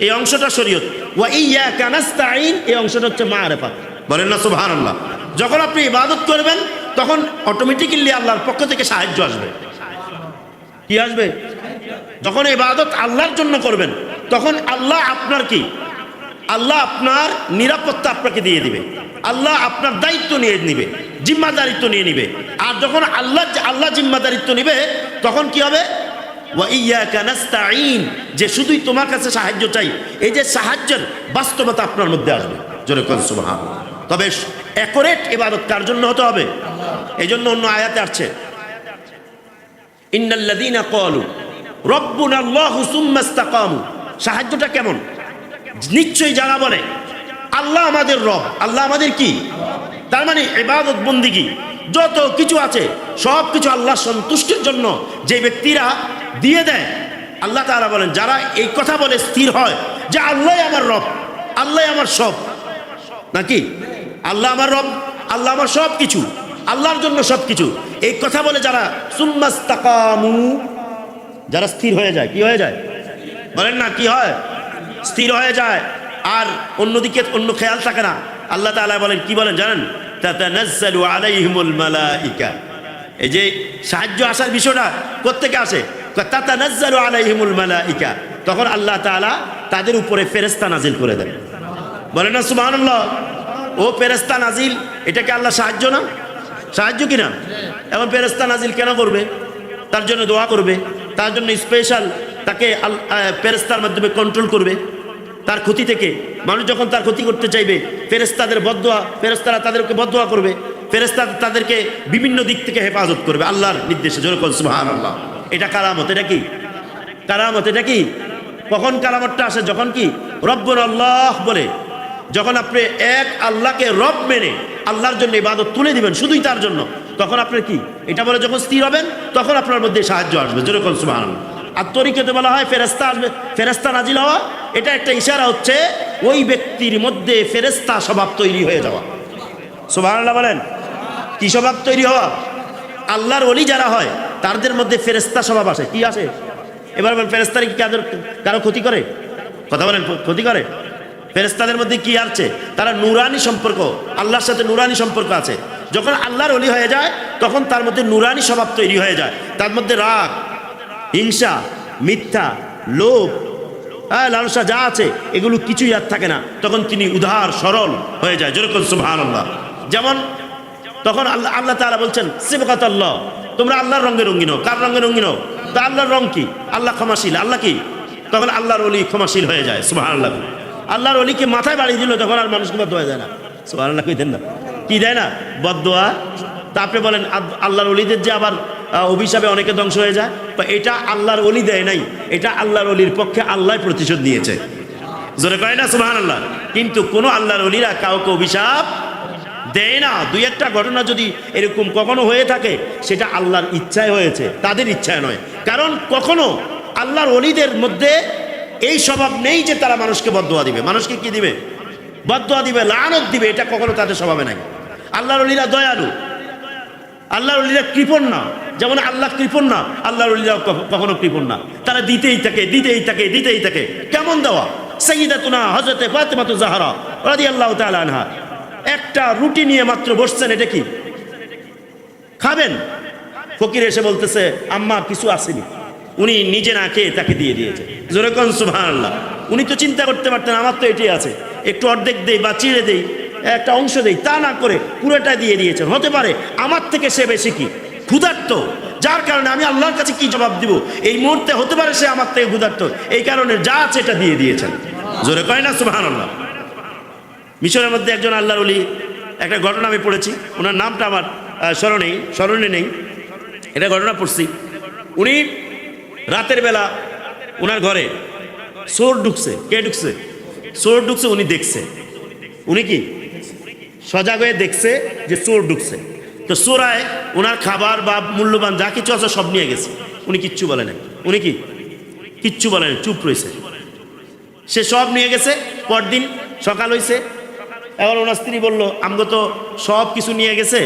এই অংশটা শরীয়ত। ওয়া ইয়াকা নাস্তাঈন এই অংশটা হচ্ছে মারিফাত। বলেন না সুবহানাল্লাহ। যখন আপনি ইবাদত করবেন তখন অটোমেটিক্যালি আল্লাহর পক্ষ থেকে সাহায্য আসবে। কি আসবে? যখন ইবাদত আল্লাহর জন্য করবেন তখন আল্লাহ আপনার কি, আল্লাহ আপনার নিরাপত্তা আপনাকে দিয়ে দিবে, আল্লাহ আপনার দায়িত্ব নিয়ে নিবে, জিম্মাদারিত্ব নিয়ে নিবে। আর যখন আল্লাহ জিম্মাদারিত্ব নিবে তখন কি হবে? ওয়া ইয়াকা নাস্তাঈন, যে শুধুই তোমার কাছে সাহায্য চাই, এই যে সাহায্যের বাস্তবতা আপনার মধ্যে আসবে। জোরে কোন সুবহানাল্লাহ। তবে অ্যাকুরেট ইবাদত কার জন্য হতে হবে? এই জন্য অন্য আয়াতে আসছে ইন্নাল্লাযীনা ক্বালু রাব্বুনাল্লাহু সুম্মা ইসতাকামু। সাহায্যটা কেমন? নিশ্চয়ই যারা বলে আল্লাহ আমাদের রব, আল্লাহ আমাদের কি, তার মানে ইবাদত বন্দেগী যত কিছু আছে সব কিছু আল্লাহ সন্তুষ্টির জন্য যে ব্যক্তিরা দিয়ে দেয়, আল্লাহ তাআলা বলেন যারা এই কথা বলে স্থির হয় যে আল্লাহ আমার রব, আল্লাহ আমার সব, নাকি আল্লাহ আমার রব, আল্লাহ আমার সব কিছু, আল্লাহর জন্য সব কিছু, এই কথা বলে যারা সুম্মা ইসতাকামু, যারা স্থির হয়ে যায়, কি হয়ে যায়? বলেন না কি হয়? স্থির হয়ে যায়। আর অন্যদিকে অন্য খেয়াল থাকে না। আল্লাহ তাআলা বলেন, কি বলেন জানেন? তাতানাজ্জালু আলাইহিমুল মালাইকা। এই যে সাহায্য আসার বিষয়টা কোত্থেকে আসে? তাতানাজ্জালু আলাইহিমুল মালাইকা। তখন আল্লাহ তাআলা তাদের উপরে ফেরেশতা নাজিল করে দেন। বলেন না সুবহানাল্লাহ। ও ফেরেশতা নাজিল, এটা কি আল্লাহ সাহায্য না? সাহায্য কিনা? এবং ফেরেশতা নাজিল কেন করবে? তার জন্য দোয়া করবে, তার জন্য স্পেশাল তাকে ফেরেশতার মাধ্যমে কন্ট্রোল করবে তার ক্ষতি থেকে। মানুষ যখন তার ক্ষতি করতে চাইবে ফেরেশতাদের বদদোয়া, ফেরেশতারা তাদেরকে বদদোয়া করবে, ফেরেশতা তাদেরকে বিভিন্ন দিক থেকে হেফাজত করবে আল্লাহর নির্দেশে। জোরে বল সুবহানাল্লাহ। এটা কারামত। এটা কি কারামত? এটা কি? কখন কারামতটা আসে? যখন কি রব্বুনাল্লাহ বলে, যখন আপনি এক আল্লাহকে রব মেনে আল্লাহর জন্য ইবাদত তুলে দিবেন শুধুই তার জন্য, তখন আপনার কি এটা বলে যখন স্থির হবেন তখন আপনার মধ্যে সাহায্য আসবে। জোরে বল সুবহানাল্লাহ। আর তরিকতে বলা হয় ফেরেশতা আসবে, ফেরেশতা নাজিল হওয়া, এটা একটা ইশারা হচ্ছে ওই ব্যক্তির মধ্যে ফেরেশতা স্বভাব তৈরি হয়ে যাওয়া। সুবহানাল্লাহ বলেন। কি স্বভাব তৈরি হওয়া? আল্লাহর ওলি যারা হয় তাদের মধ্যে ফেরেশতা স্বভাব আসে। কি আসে? এবার বলেন, ফেরেশতারা কি কারো ক্ষতি করে? কথা বলেন, ক্ষতি করে? ফেরেশতাদের মধ্যে কি আছে? তারা নূরানি সম্পর্ক, আল্লাহর সাথে নূরানি সম্পর্ক আছে। যখন আল্লাহর ওলি হয়ে যায় তখন তার মধ্যে নূরানি স্বভাব তৈরি হয়ে যায়। তার মধ্যে রাগ, হিংসা, মিথ্যা, লোভ, লালসা যা আছে এগুলো কিছুই আর থাকে না। তখন তিনি উদার সরল হয়ে যায়। যেরকম সুবহানাল্লাহ। যেমন তখন আল্লাহ তাআলা বলছেন সিবগাতাল্লাহ, তোমরা আল্লাহর রঙে রঙিন হও। কার রঙে রঙিন হও? তা আল্লাহর রং কি? আল্লাহ ক্ষমাশীল। আল্লাহ কি? তখন আল্লাহর ওলি ক্ষমাশীল হয়ে যায়। সুবহানাল্লাহ। আল্লাহর ওলিকে মাথায় বাড়ি দিল তখন আর মানুষকে বদদোয়া দেয় না। সুবহানাল্লাহ কইতেন না? কি দেয় না? বদদোয়া তা আপনি বলেন আল্লাহর ওলিদের যে আবার অভিশাপে অনেকে ধ্বংস হয়ে যায়, তো এটা আল্লাহর ওলি দেয় নাই, এটা আল্লাহর ওলির পক্ষে আল্লাহ প্রতিশোধ নিয়েছে। জোরে কয় না সুবহানাল্লাহ। কিন্তু কোনো আল্লাহর ওলিরা কাউকে অভিশাপ দেয় না। দুই একটা ঘটনা যদি এরকম কখনো হয়ে থাকে, সেটা আল্লাহর ইচ্ছায় হয়েছে, তাদের ইচ্ছায় নয়। কারণ কখনো আল্লাহর ওলিদের মধ্যে এই স্বভাব নেই যে তারা মানুষকে বদদোয়া দিবে। মানুষকে কি দিবে? বদদোয়া দিবে, লানত দিবে, এটা কখনো তাদের স্বভাবে নাই। আল্লাহর ওলিরা দয়ালু, আল্লাহর ওলিরা কৃপণ না। যেমন আল্লাহ কৃপণ না, আল্লাহর ওলিরা কখনো কৃপণ না। তারা দিতেই থাকে, দিতেই থাকে, দিতেই থাকে। কেমন দেওয়া? সাইয়্যিদাতুনা হযরতে ফাতেমাতু জাহরা রাদিয়াল্লাহু তাআলা আনহা একটা রুটি নিয়ে মাত্র বসছেন, এটা কি খাবেন? ফকির এসে বলতেছে, আম্মা কিছু আসেনি। উনি নিজে না খেয়ে তাকে দিয়ে দিয়েছে। জোরে কোন সুবহানাল্লাহ। উনি তো চিন্তা করতে পারতেন, আমার তো এটাই আছে, একটু অর্ধেক দেই বা চিড়ে দেই, একটা অংশ দেই, তা না করে পুরোটা দিয়ে দিয়েছেন। হতে পারে আমার থেকে সে বেশি কি ক্ষুধার্ত, যার কারণে আমি আল্লাহর কাছে কি জবাব দিব এই মুহূর্তে, হতে পারে সে আমার থেকে ক্ষুধার্ত, এই কারণে যা আছে এটা দিয়ে দিয়েছেন। জোরে কয় না সুবহানাল্লাহ। মিশরের মধ্যে একজন আল্লাহর ওলি, একটা ঘটনা আমি পড়েছি, ওনার নামটা আমার স্মরণে নেই, এটা ঘটনা পড়ছি। উনি রাতের বেলা ওনার ঘরে চোর ঢুকছে। কে ঢুকছে? চোর ঢুকছে। উনি দেখছে, উনি কি সজাগ হয়ে দেখছে যে চোর ঢুকছে। তো চোরায় ওনার খাবার বা মূল্যবান যা কিছু আছে সব নিয়ে গেছে। উনি কিচ্ছু বলে নাই, উনি কি কিচ্ছু বলে নাই, চুপ রয়েছে। সে সব নিয়ে গেছে। পরদিন সকাল হয়েছে, এবার ওনার স্ত্রী বলল, আমগো তো সব কিছু নিয়ে গেছে,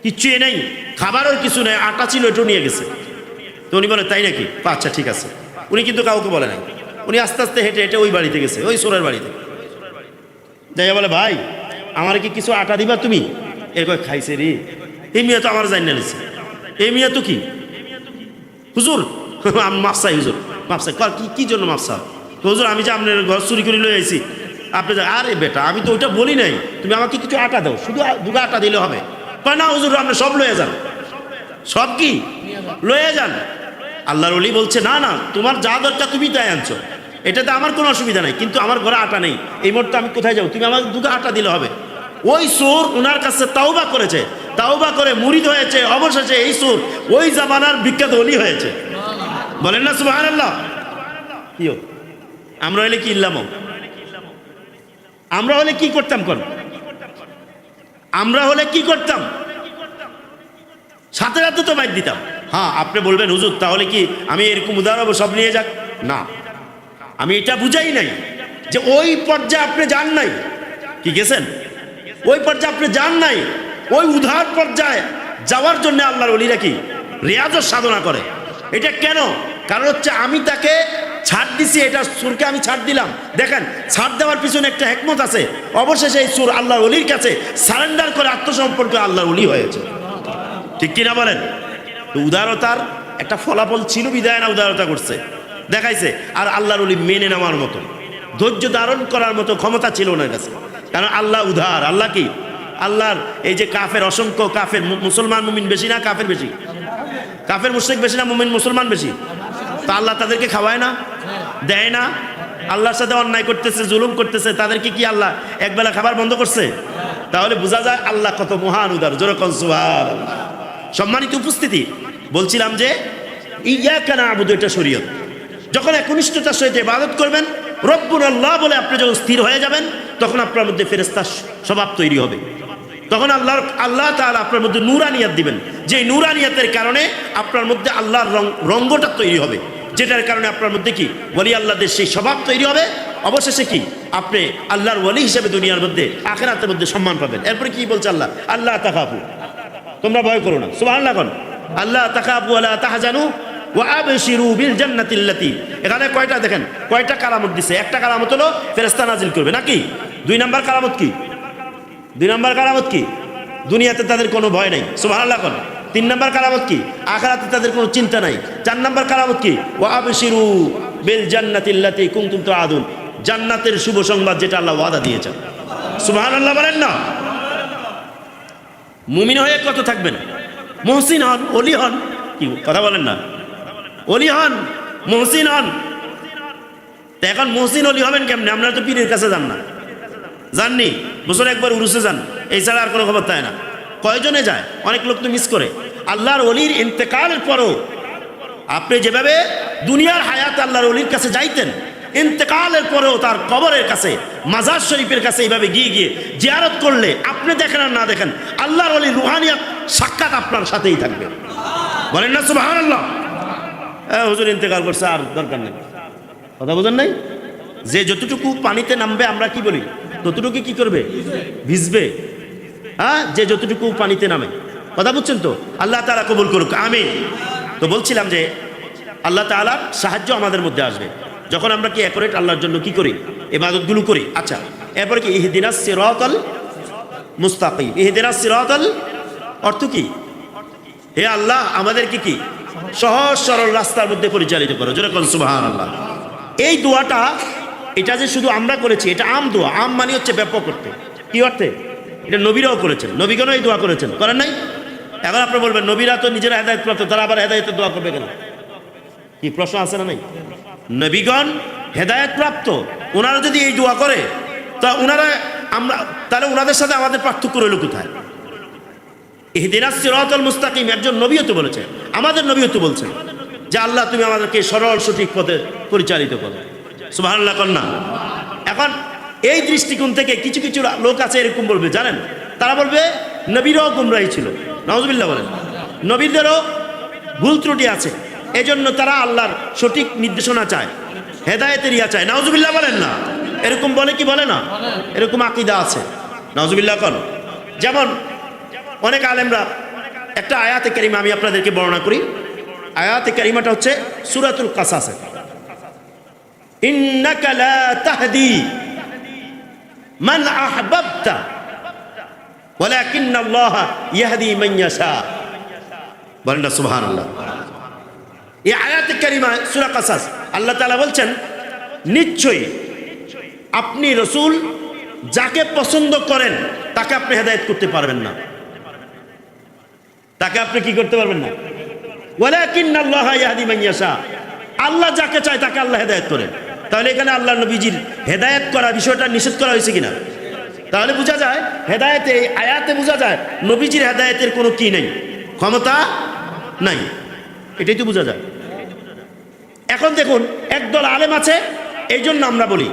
কিচ্ছুই নেই, খাবারও কিছু নেই, আটা ছিল এটাও নিয়ে গেছে। তো উনি বলে, তাই নাকি? আচ্ছা ঠিক আছে। উনি কিন্তু কাউকে বলে নাই। উনি আস্তে আস্তে হেঁটে হেঁটে ওই বাড়িতে গেছে, ওই চোরের বাড়িতে। যাই বলে, ভাই আমার কি কিছু আটা দিবা তুমি? এরকম খাইছে রে, এই মিয়া তো আমার জানি না নিছে, এই মিয়া তো কি হুজুর আমি মাফ চাই, হুজুর মাফ চাই। কি জন্য মাফ চাও? হুজুর আমি যে আপনার ঘর চুরি করে লয়ে আইছি। আপনি আরে বেটা, আমি তো ওইটা বলি নাই, তুমি আমাকে কিছু আটা দাও, শুধু দুটো আটা দিলে হবে। কয় না হুজুর, আপনি সব লয়ে যান, সব কি লয়ে যান। আল্লাহর ওলি বলছে, না না, তোমার যা দরকার তুমি তাই আনছো, এটাতে আমার কোনো অসুবিধা নাই, কিন্তু আমার ঘরে আটা নেই, এই মুহূর্তে আমি কোথায় যাবো? তুমি আমাকে দুটো আটা দিলে হবে। ওই চোর ওনার কাছে তাওবা করেছে, তাওবা করে মুরিদ হয়েছে, অবশেষে এই চোর ওই জামানার বিখ্যাত ওলি হয়েছে। বলেন না সুবহানাল্লাহ। কি আমরা হলে কি ইল্লাম, আমরা হলে কি করতাম? কোন আমরা হলে কি করতাম? সাথে সাথে তো বাইর দিতাম। হ্যাঁ, আপনি বলবেন হুজুর তাহলে কি আমি এরকম উদাহরণ হবো সব নিয়ে যাক? না, আমি এটা বুঝাই নাই যে ওই পর্যায়ে আপনি যান নাই। কি গেছেন? ওই পর্যায়ে আপনি যান নাই। ওই উদাহরণ পর্যায়ে যাওয়ার জন্য আল্লাহর ওলিরা কি রিয়াজত সাধনা করে। এটা কেন? কারণ হচ্ছে আমি তাকে ছাড় দিছি, এটা সুরকে আমি ছাড় দিলাম। দেখেন, ছাড় দেওয়ার পিছনে একটা হিকমত আছে। অবশেষে এই সুর আল্লাহর ওলির কাছে সারেন্ডার করে আত্মসমর্পণ করে আল্লাহর ওলি হয়েছে। ঠিক কিনা বলেন? উদারতার একটা ফলাফল ছিল বিদায় না উদারতা করছে, দেখাইছে। আর আল্লাহর ওলি মেনে নেওয়ার মতো, ধৈর্য ধারণ করার মতো ক্ষমতা ছিল ওনার কাছে। কারণ আল্লাহ উদার। আল্লাহ কি? আল্লাহর এই যে কাফের, অসংখ্য কাফের, মুসলমান মুমিন বেশি না কাফের বেশি? কাফের মুশরিক বেশি না মুমিন মুসলমান বেশি? তা আল্লাহ তাদেরকে খাওয়ায় না, দেয় না? আল্লাহর সাথে অন্যায় করতেছে, জুলুম করতেছে, তাদেরকে কি আল্লাহ একবেলা খাবার বন্ধ করছে? তাহলে বোঝা যায় আল্লাহ কত মহান উদার। জোরে কোন সুবহানাল্লাহ। সম্মানিত উপস্থিতি, বলছিলাম যে ইয়াকা না'বুদু এটা শরীয়ত। যখন একনিষ্ঠতার সহিত ইবাদত করবেন, রব্বুল আল্লাহ বলে আপনি যখন স্থির হয়ে যাবেন, তখন আপনার মধ্যে ফেরেশতার স্বভাব তৈরি হবে। তখন আল্লাহ তাআলা আপনার মধ্যে নূরানিয়াত দিবেন, যে নূরানিয়াতের কারণে আপনার মধ্যে আল্লাহর রঙ্গটা তৈরি হবে, যেটার কারণে আপনার মধ্যে কি ওলি আল্লাহদের সেই স্বভাব তৈরি হবে। অবশেষে কি আপনি আল্লাহর ওলি হিসেবে দুনিয়ার মধ্যে আখিরাতের মধ্যে সম্মান পাবেন। এরপরে কি বলছে আল্লাহ? আল্লাহ তাখাফু, তোমরা ভয় করো না। সুবহানাল্লাহ। কোন আল্লাহ তাখাফু ওয়া লা তাহজানু ওয়া আবশিরু বিল জান্নাতিল্লাতী। এখানে কয়টা দেখেন, কয়টা কারামত দিছে? একটা কারামত হলো ফেরেশতা নাজিল করবে নাকি? 2 নাম্বার কারামত কি? 2 নাম্বার কারামত কি? দুনিয়াতে তাদের কোনো ভয় নাই। সুবহানাল্লাহ। কোন 3 নাম্বার কারামত কি? আখিরাতে তাদের কোনো চিন্তা নাই। 4 নাম্বার কারামত কি? ওয়া আবশিরু বিল জান্নাতিল্লাতী কুনতুম তুআদুন, জান্নাতের শুভ সংবাদ যেটা আল্লাহ ওয়াদা দিয়েছেন। সুবহানাল্লাহ বলেন না? মুমিন হয়ে কত থাকবেন? মুহসিন হন, ওলি হন। কি কথা বলেন না? ওলি হন, মুহসিন হন। তো এখন মুহসিন ওলি হবেন কেমনে? আপনারা তো পীরের কাছে যান না, জাননি? বছর একবার উরুসে যান, এই ছাড়া আর কোনো খবর থাকে না। কয়জনে যায়? অনেক লোক তো মিস করে। আল্লাহর ওলির ইন্তেকালের পরও আপনি যেভাবে দুনিয়ার হায়াত আল্লাহর ওলির কাছে যাইতেন, ইন্তেকালের পরেও তার কবরের কাছে, মাজার শরীফের কাছে এইভাবে গিয়ে গিয়ে জিয়ারত করলে আপনি দেখেন আর না দেখেন, আল্লাহর ওলির রুহানিয়াত সাক্ষাৎ আপনার সাথেই থাকবে। বলেন না সুবহানাল্লাহ? হুজুর ইন্তেকাল করছে, আর দরকার নেই। কথা বোঝেন নাই? যে যতটুকু পানিতে নামবে আমরা কি বলি, ততটুকু কি করবে? ভিজবে। হ্যাঁ, যে যতটুকু পানিতে নামে। কথা বুঝছেন তো? আল্লাহ তাআলা কবুল করুক, আমিন। তো বলছিলাম যে আল্লাহ তাআলার সাহায্য আমাদের মধ্যে আসবে যখন আমরা কি অ্যাকুরেট আল্লাহর জন্য কি করি, ইবাদতগুলো করি। আচ্ছা, এরপরে কি ইহদিনাস সিরাতাল মুস্তাকিম। ইহদিনাস সিরাতাল অর্থ কি? হে আল্লাহ আমাদেরকে কি সহজ সরল রাস্তার মধ্যে পরিচালিত করো। যেরকম সুবহানাল্লাহ। এই দোয়াটা, এটা যে শুধু আমরা করেছি, এটা আম দোয়া। আম মানে হচ্ছে ব্যাপক করতে। কি অর্থে? এটা নবীরাও করেছেন, নবীগণও এই দোয়া করেছেন, করেন নাই? এখন আপনি বলবেন নবীরা তো নিজেরা হেদায়েত প্রাপ্ত, তারা আবার হেদায়েতের দোয়া করবে কেন? কি প্রশ্ন আছে না নাই? নবীগণ হেদায়েত প্রাপ্ত, ওনারা যদি এই দোয়া করে তা ওনারা, আমরা তাহলে ওনাদের সাথে আমাদের পার্থক্য রইল কোথায়? ইহদিনাস সিরাতাল মুস্তাকিম একজন নবীও তো বলেছেন, আমাদের নবীও তো বলছেন যে আল্লাহ তুমি আমাদেরকে সরল সঠিক পথে পরিচালিত করো। সুবহানাল্লাহ কন্যা। এখন এই দৃষ্টিকোণ থেকে কিছু কিছু লোক আছে এরকম বলবে, জানেন, তারা বলবে নবীরাও গুমরাহী ছিল। নাউজুবিল্লাহ বলেন। নবীদেরও ভুল ত্রুটি আছে, এজন্য তারা আল্লাহর সঠিক নির্দেশনা চায়, হেদায়েতের ইয়া চায়। নাউজুবিল্লাহ বলেন না? এরকম বলে কি বলে না? এরকম আকীদা আছে। নাউজুবিল্লাহ কোন? যেমন অনেক আলেমরা, একটা আয়াতে কারিমা আমি আপনাদেরকে বর্ণনা করি। আয়াতে কারিমাটা হচ্ছে সূরাতুল কাসাস। ইন্নাকা লা তাহদি মান আহবাবতা ওয়ালাকিন্নাল্লাহা ইয়াহদি মান ইয়াশা। বলেন না সুবহানাল্লাহ? এই আয়াতে কারিমা সূরা কাসাস আল্লাহ তাআলা বলছেন, নিশ্চয়ই আপনি রাসূল যাকে পছন্দ করেন তাকে আপনি হেদায়েত করতে পারবেন না। তাকে আপনি কি করতে পারবেন না? ওয়ালাকিন্নাল্লাহা ইয়াহদি মান ইয়াশা। আল্লাহ যাকে চায় তাকে আল্লাহ হেদায়েত করেন। তাহলে এখানে আল্লাহ নবীজির হেদায়েত করা বিষয়টা নিষেধ করা হয়েছে কিনা? তাহলে বোঝা যায় হেদায়েতে, এই আয়াতে বোঝা যায় নবীজির হেদায়েতের কোনো কি নেই, ক্ষমতা নাই। এটাই তো বোঝা যায়। এখন দেখুন, একদল আলেম আছে, এই জন্য আমরা বলি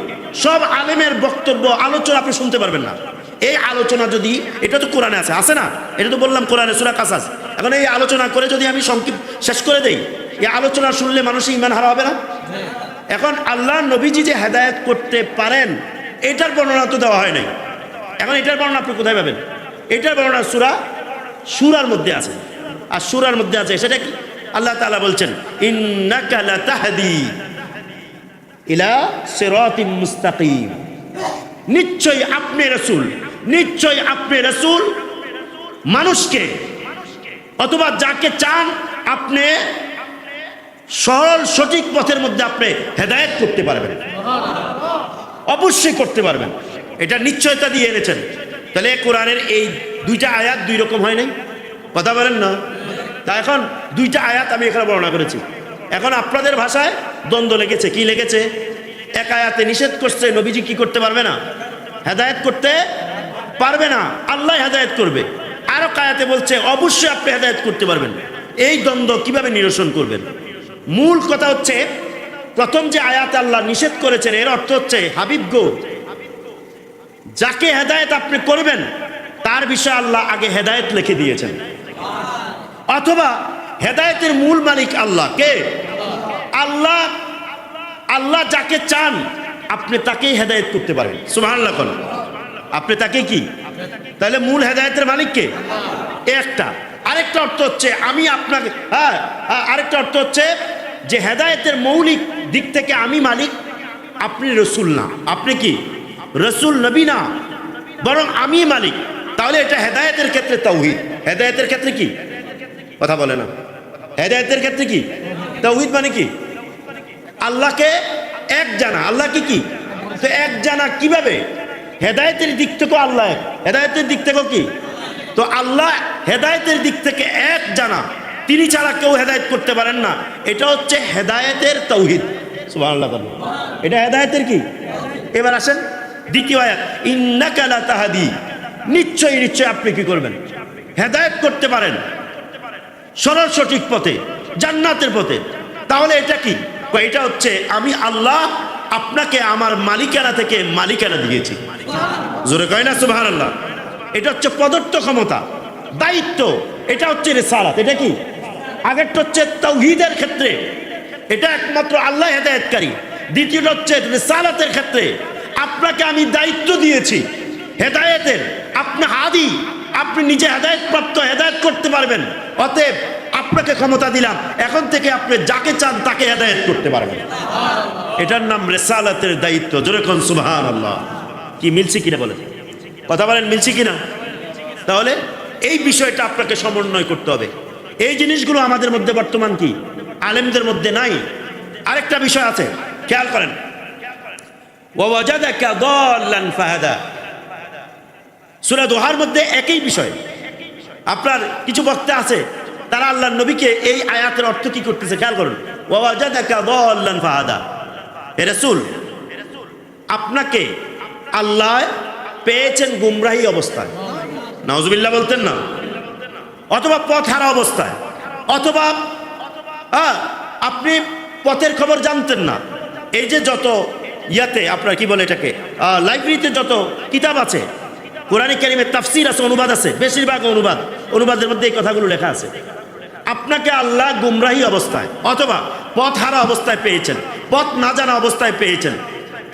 সব আলেমের বক্তব্য আলোচনা আপনি শুনতে পারবেন না। এই আলোচনা যদি, এটা তো কোরআনে আছে, আছে না? এটা তো বললাম কোরআনে সূরা কাসাস। এখন এই আলোচনা করে যদি আমি সংক্ষিপ্ত শেষ করে দেই, এই আলোচনা শুনলে মানুষের ঈমান হারা হবে না? এখন আল্লাহ নবীজি যে হেদায়েত করতে পারেন এটার বর্ণনা তো দেওয়া হয় নাই। এখন এটার বর্ণনা আপনি কোথায় পাবেন? এটার বর্ণনা সূরার মধ্যে আছে। আর সূরার মধ্যে আছে সেটা কি? আল্লাহ তাআলা বলছেন, ইন্নাকা লাতাহদি ইলা সিরাতিম মুস্তাকিম। নিশ্চয়ই আপনি রাসূল, নিশ্চয়ই আপনি রাসূল মানুষকে অথবা যাকে চান আপনি সরল সঠিক পথের মধ্যে আপনি হেদায়েত করতে পারবেন, অবশ্যই করতে পারবেন। এটা নিশ্চয়তা দিয়ে এনেছেন। তাহলে কোরআনের এই দুইটা আয়াত দুই রকম হয় নাই? কথা বলেন না? তা এখন দুইটা আয়াত আমি এখানে বর্ণনা করেছি। এখন আপনাদের ভাষায় দ্বন্দ্ব লেগেছে। কি লেগেছে? এক আয়াতে নিষেধ করছে নবীজি কি করতে পারবে না, হেদায়েত করতে পারবে না, আল্লাহ হেদায়েত করবে। আরো আয়াতে বলছে অবশ্যই আপনি হেদায়েত করতে পারবেন। এই দ্বন্দ্ব কিভাবে নিরসন করবেন? মূল কথা হচ্ছে, প্রথম যে আয়াতে আল্লাহ নিষেধ করেছেন এর অর্থ হচ্ছে, হাবিব গো, যাকে হেদায়েত আপনি করবেন তার বিষয়ে আল্লাহ আগে হেদায়েত লিখে দিয়েছেন। অথবা হেদায়েতের মূল মালিক আল্লাহ। কে? আল্লাহ। আল্লাহ যাকে চান আপনি তাকেই হেদায়েত করতে পারেন। সুবহানাল্লাহ কোন? আপনি তাকে কি? তাহলে মূল হেদায়েতের মালিক কে? একটা। আরেকটা অর্থ হচ্ছে আমি আপনাকে, আরেকটা অর্থ হচ্ছে যে হেদায়েতের মৌলিক দিক থেকে আমি মালিক, আপনি রসুল না। আপনি কি রসুল নবী না, বরং আমি মালিক। তাহলে এটা হেদায়েতের ক্ষেত্রে তাওহীদ। হেদায়েতের ক্ষেত্রে কি? কথা বলে না? হেদায়েতের ক্ষেত্রে কি? তাওহীদ মানে কি? আল্লাহকে এক জানা। আল্লাহ কি কি? তো এক জানা কিভাবে? হেদায়েতের দিক থেকেও আল্লাহ এক, হেদায়েতের দিক থেকেও কি? তো আল্লাহ হেদায়েতের দিক থেকে এক জানা, তিনি ছাড়া কেউ হেদায়েত করতে পারেন না। এটা হচ্ছে হেদায়েতের তাওহীদ। সুবহানাল্লাহ। এটা হেদায়েতের কি? এবার আসেন দ্বিতীয় আয়াত, ইন্নাকা লাতাহদি। নিশ্চয়ই নিশ্চয়ই আপনি কি করবেন? হেদায়েত করতে পারেন সরল সঠিক পথে, জান্নাতের পথে, তাহলে এটা কি? এটা হচ্ছে আমি আল্লাহ আপনাকে আমার মালিকানা থেকে মালিকানা দিয়েছি। জোরে কয় না সুবহানাল্লাহ? এটা হচ্ছে প্রদত্ত ক্ষমতা, দায়িত্ব। এটা হচ্ছে রিসালাত। এটা কি? আগেরটা হচ্ছে তাওহীদের ক্ষেত্রে, এটা একমাত্র আল্লাহ হেদায়েতকারী। দ্বিতীয়টা হচ্ছে রিসালাতের ক্ষেত্রে আপনাকে আমি দায়িত্ব দিয়েছি হেদায়েতের। আপনি হাদি, আপনি নিজে হেদায়েত প্রাপ্ত, হেদায়েত করতে পারবেন। অতএব আপনাকে ক্ষমতা দিলাম, এখন থেকে আপনি যাকে চান তাকে হেদায়েত করতে পারবেন। এটার নাম রিসালাতের দায়িত্ব। জোরে কোন সুবহানাল্লাহ। কি মিলছে কিনা বলেন? কথা বলেন, মিলছে কিনা? তাহলে এই বিষয়টা আপনাকে সমন্বয় করতে হবে। এই জিনিসগুলো আমাদের মধ্যে বর্তমান কি আলেমদের মধ্যে নাই। আরেকটা বিষয় আছে, খেয়াল করেন। ওয়াজাদাকা দাল্লান ফাহাদা, সূরা দোহার মধ্যে একই বিষয়। আপনার কিছু বক্তা আছে, তারা আল্লাহর নবীকে এই আয়াতের অর্থ কি করতেছে খেয়াল করুন। ওয়াজাদাকা দাল্লান ফাহাদা, হে রাসূল, আপনাকে আল্লাহ পেয়েছেন গুমরাহী অবস্থায়। নাউজুবিল্লাহ বলতেন না? অথবা পথ হারা অবস্থায়, অথবা আপনি পথের খবর জানতেন না। এই যে যত ইয়াতে আপনার কি বলে এটাকে, লাইব্রেরিতে যত কিতাব আছে, কোরআনে কারিমের তাফসীর আছে, অনুবাদ আছে, বেশিরভাগ অনুবাদের মধ্যে এই কথাগুলো লেখা আছে। আপনাকে আল্লাহ গুমরাহী অবস্থায় অথবা পথ হারা অবস্থায় পেয়েছেন, পথ না জানা অবস্থায় পেয়েছেন।